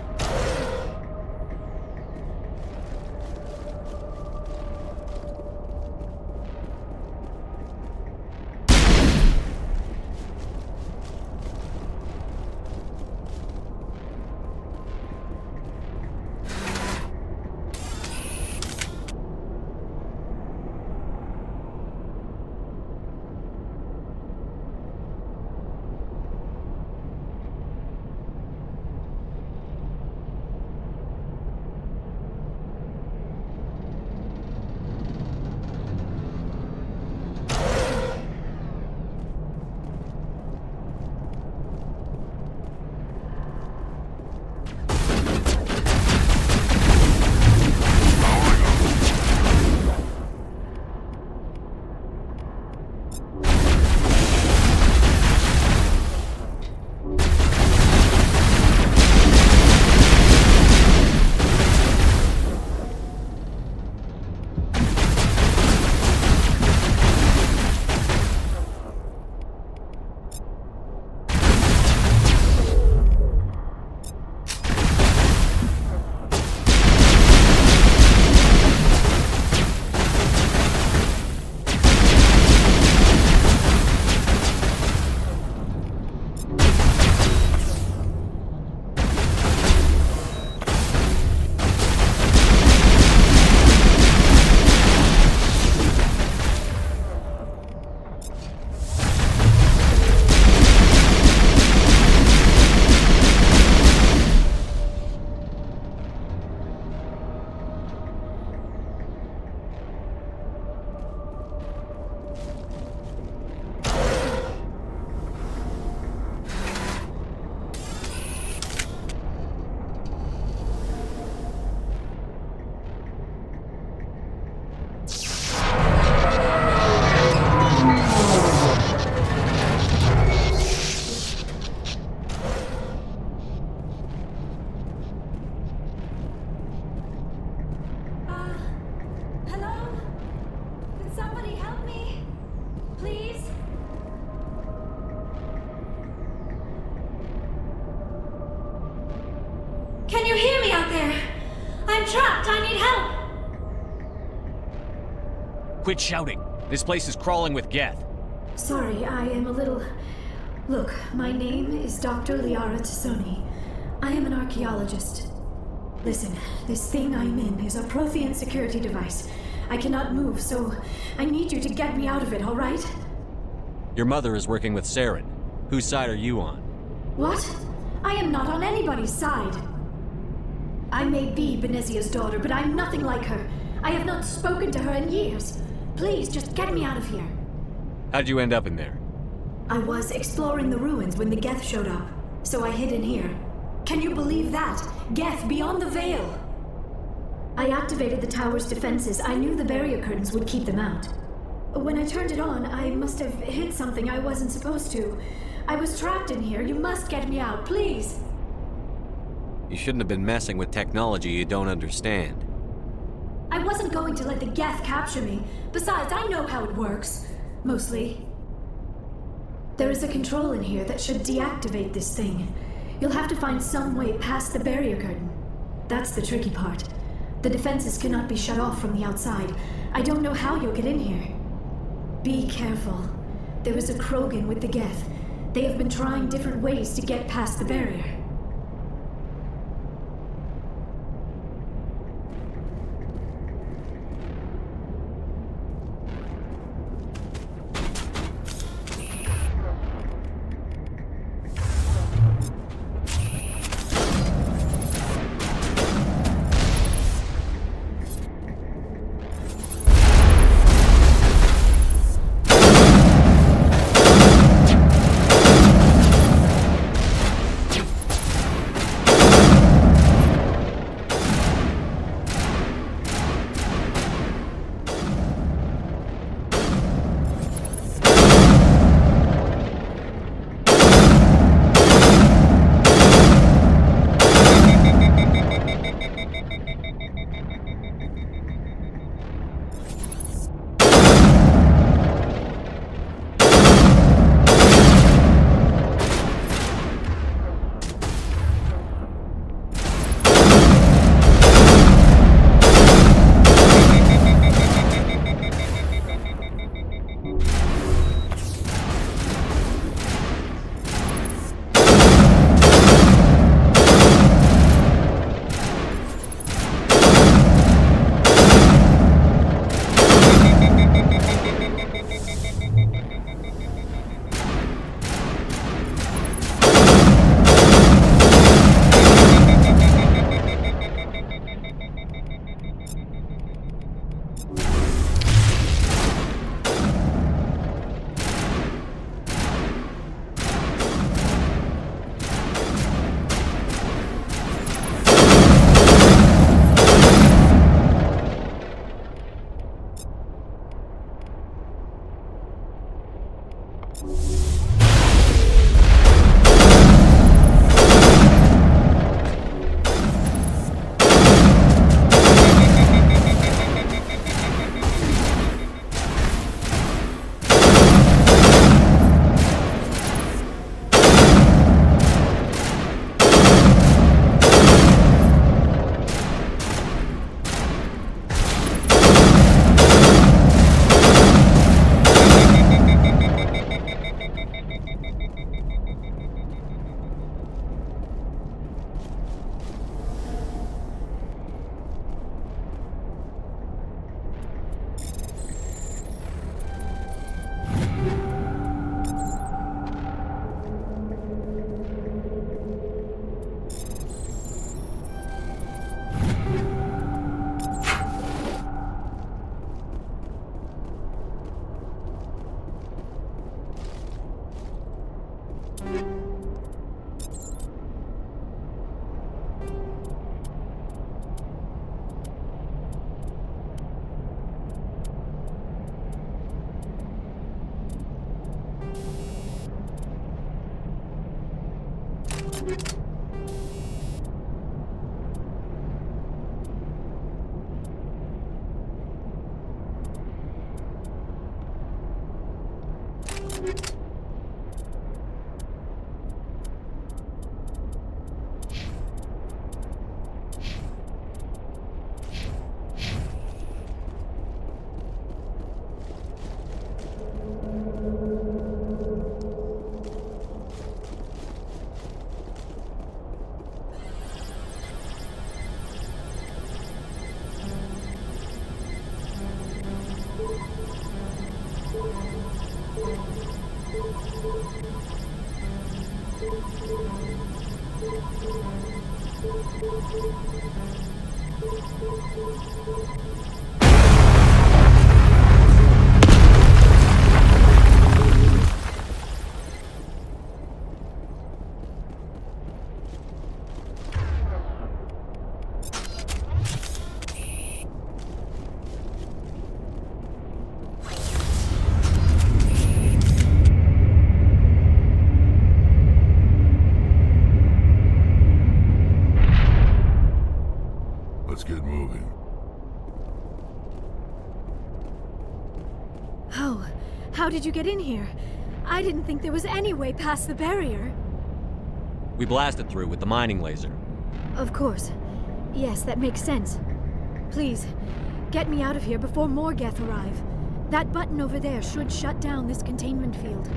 Can you hear me out there? I'm trapped. I need help. Quit shouting. This place is crawling with Geth. Sorry, I am a little... Look, my name is Dr. Liara Tassoni. I am an archaeologist. Listen, this thing I'm in is a Prothean security device. I cannot move, so I need you to get me out of it, all right? Your mother is working with Saren. Whose side are you on? What? I am not on anybody's side. I may be Benezia's daughter, but I'm nothing like her. I have not spoken to her in years. Please, just get me out of here. How'd you end up in there? I was exploring the ruins when the Geth showed up, so I hid in here. Can you believe that? Geth beyond the veil! I activated the tower's defenses. I knew the barrier curtains would keep them out. When I turned it on, I must have hit something I wasn't supposed to. I was trapped in here. You must get me out, please! You shouldn't have been messing with technology you don't understand. I wasn't going to let the Geth capture me. Besides, I know how it works. Mostly. There is a control in here that should deactivate this thing. You'll have to find some way past the barrier curtain. That's the tricky part. The defenses cannot be shut off from the outside. I don't know how you'll get in here. Be careful. There is a Krogan with the Geth. They have been trying different ways to get past the barrier. Let's get moving. Oh, how did you get in here? I didn't think there was any way past the barrier. We blasted through with the mining laser. Of course. Yes, that makes sense. Please, get me out of here before more Geth arrive. That button over there should shut down this containment field.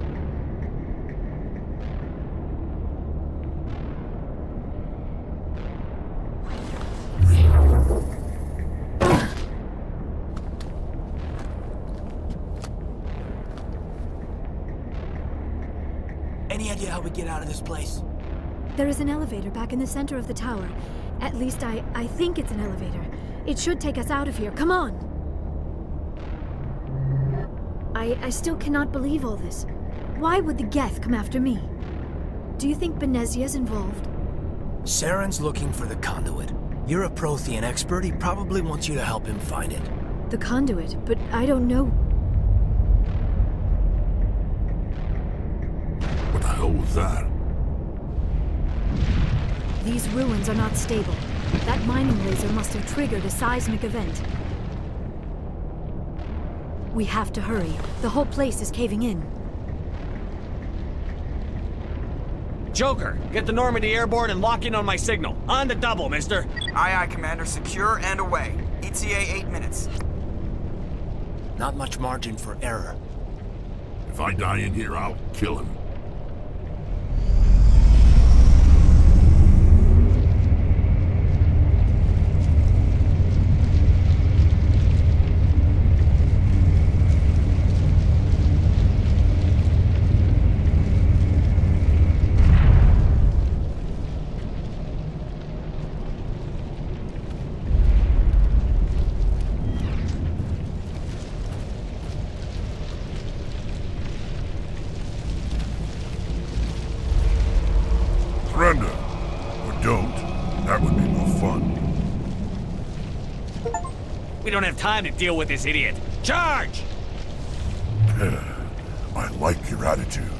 Any idea how we get out of this place? There is an elevator back in the center of the tower. At least I think it's an elevator. It should take us out of here. Come on! I still cannot believe all this. Why would the Geth come after me? Do you think Benezia's involved? Saren's looking for the conduit. You're a Prothean expert. He probably wants you to help him find it. The conduit, but I don't know. What the hell was that? These ruins are not stable. That mining laser must have triggered a seismic event. We have to hurry. The whole place is caving in. Joker, get the Normandy airborne and lock in on my signal. On the double, mister. Aye, aye, Commander. Secure and away. ETA 8 minutes. Not much margin for error. If I die in here, I'll kill him. Surrender. Or don't. That would be more fun. We don't have time to deal with this idiot. Charge! I like your attitude.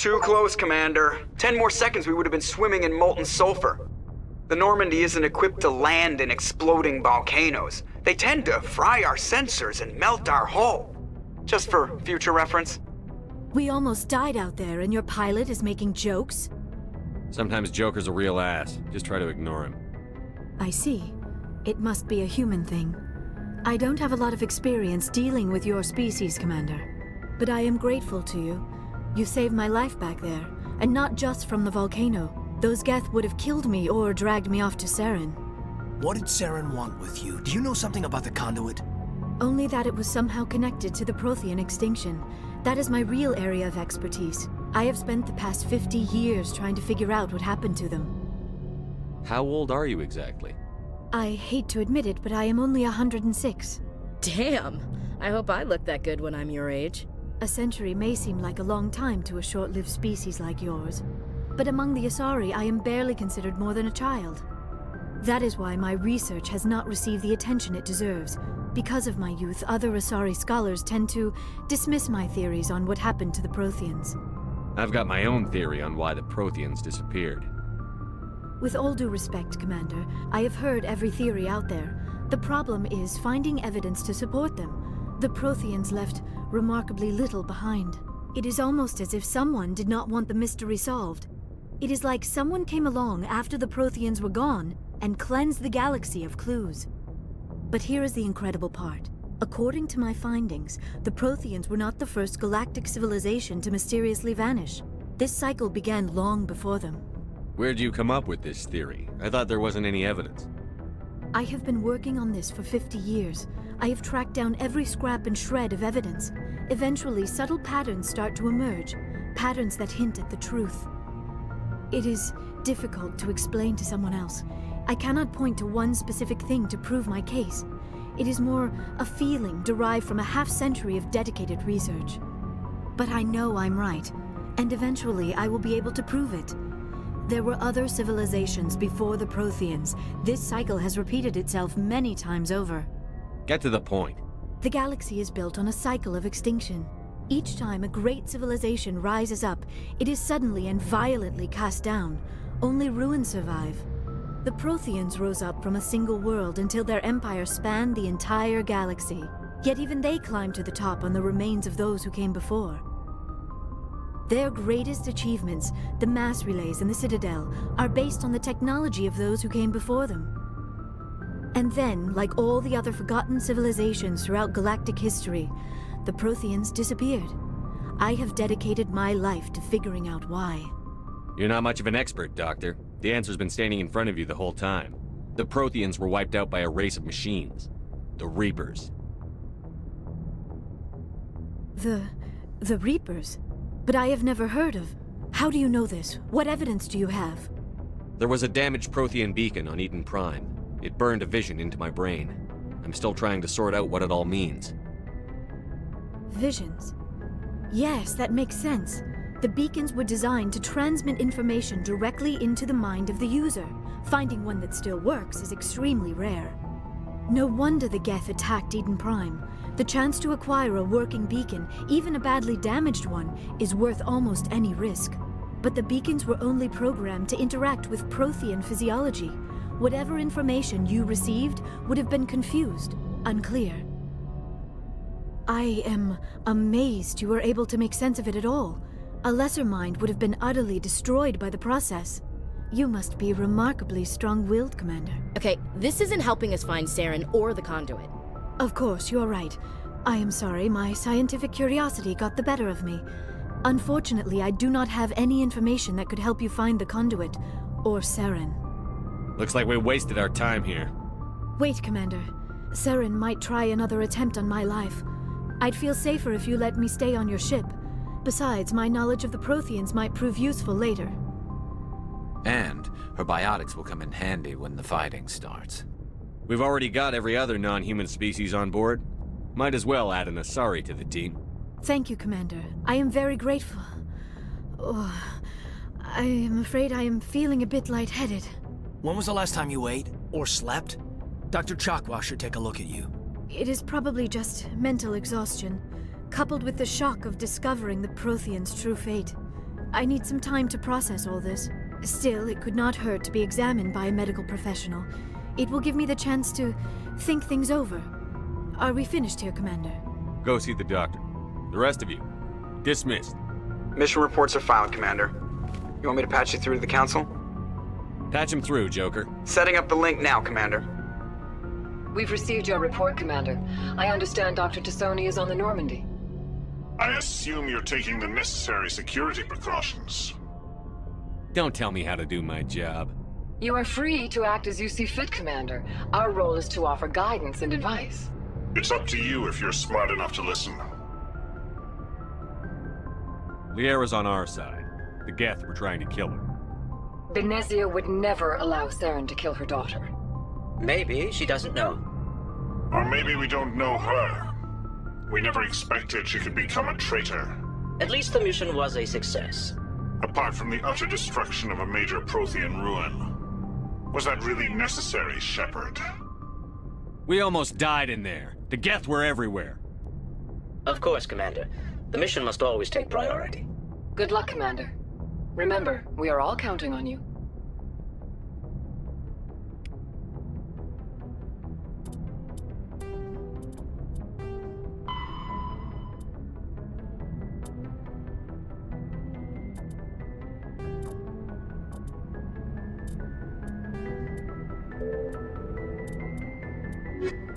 Too close, Commander. 10 more seconds we would have been swimming in molten sulfur. The Normandy isn't equipped to land in exploding volcanoes. They tend to fry our sensors and melt our hull. Just for future reference. We almost died out there, and your pilot is making jokes? Sometimes Joker's a real ass. Just try to ignore him. I see. It must be a human thing. I don't have a lot of experience dealing with your species, Commander. But I am grateful to you. You saved my life back there, and not just from the volcano. Those Geth would have killed me or dragged me off to Saren. What did Saren want with you? Do you know something about the conduit? Only that it was somehow connected to the Prothean extinction. That is my real area of expertise. I have spent the past 50 years trying to figure out what happened to them. How old are you exactly? I hate to admit it, but I am only 106. Damn! I hope I look that good when I'm your age. A century may seem like a long time to a short-lived species like yours, but among the Asari I am barely considered more than a child. That is why my research has not received the attention it deserves. Because of my youth, other Asari scholars tend to dismiss my theories on what happened to the Protheans. I've got my own theory on why the Protheans disappeared. With all due respect, Commander, I have heard every theory out there. The problem is finding evidence to support them. The Protheans left remarkably little behind. It is almost as if someone did not want the mystery solved. It is like someone came along after the Protheans were gone and cleansed the galaxy of clues. But here is the incredible part. According to my findings, the Protheans were not the first galactic civilization to mysteriously vanish. This cycle began long before them. Where'd you come up with this theory? I thought there wasn't any evidence. I have been working on this for 50 years. I have tracked down every scrap and shred of evidence. Eventually, subtle patterns start to emerge, patterns that hint at the truth. It is difficult to explain to someone else. I cannot point to one specific thing to prove my case. It is more a feeling derived from a half-century of dedicated research. But I know I'm right, and eventually I will be able to prove it. There were other civilizations before the Protheans. This cycle has repeated itself many times over. Get to the point. The galaxy is built on a cycle of extinction. Each time a great civilization rises up, it is suddenly and violently cast down. Only ruins survive. The Protheans rose up from a single world until their empire spanned the entire galaxy. Yet even they climbed to the top on the remains of those who came before. Their greatest achievements, the mass relays and the Citadel, are based on the technology of those who came before them. And then, like all the other forgotten civilizations throughout galactic history, the Protheans disappeared. I have dedicated my life to figuring out why. You're not much of an expert, Doctor. The answer's been standing in front of you the whole time. The Protheans were wiped out by a race of machines. The Reapers. The Reapers? But I have never heard of. How do you know this? What evidence do you have? There was a damaged Prothean beacon on Eden Prime. It burned a vision into my brain. I'm still trying to sort out what it all means. Visions. Yes, that makes sense. The beacons were designed to transmit information directly into the mind of the user. Finding one that still works is extremely rare. No wonder the Geth attacked Eden Prime. The chance to acquire a working beacon, even a badly damaged one, is worth almost any risk. But the beacons were only programmed to interact with Prothean physiology. Whatever information you received would have been confused, unclear. I am amazed you were able to make sense of it at all. A lesser mind would have been utterly destroyed by the process. You must be remarkably strong-willed, Commander. Okay, this isn't helping us find Saren or the conduit. Of course, you're right. I am sorry, my scientific curiosity got the better of me. Unfortunately, I do not have any information that could help you find the conduit, or Saren. Looks like we wasted our time here. Wait, Commander. Saren might try another attempt on my life. I'd feel safer if you let me stay on your ship. Besides, my knowledge of the Protheans might prove useful later. And her biotics will come in handy when the fighting starts. We've already got every other non-human species on board. Might as well add an Asari to the team. Thank you, Commander. I am very grateful. Oh, I am afraid I am feeling a bit lightheaded. When was the last time you ate? Or slept? Dr. Chakwa should take a look at you. It is probably just mental exhaustion, coupled with the shock of discovering the Protheans' true fate. I need some time to process all this. Still, it could not hurt to be examined by a medical professional. It will give me the chance to think things over. Are we finished here, Commander? Go see the doctor. The rest of you, dismissed. Mission reports are filed, Commander. You want me to patch you through to the Council? Patch him through, Joker. Setting up the link now, Commander. We've received your report, Commander. I understand Dr. Tassoni is on the Normandy. I assume you're taking the necessary security precautions. Don't tell me how to do my job. You are free to act as you see fit, Commander. Our role is to offer guidance and advice. It's up to you if you're smart enough to listen. Liara's on our side. The Geth were trying to kill her. Benezia would never allow Saren to kill her daughter. Maybe she doesn't know. Or maybe we don't know her. We never expected she could become a traitor. At least the mission was a success. Apart from the utter destruction of a major Prothean ruin. Was that really necessary, Shepard? We almost died in there. The Geth were everywhere. Of course, Commander. The mission must always take priority. Good luck, Commander. Remember, we are all counting on you. You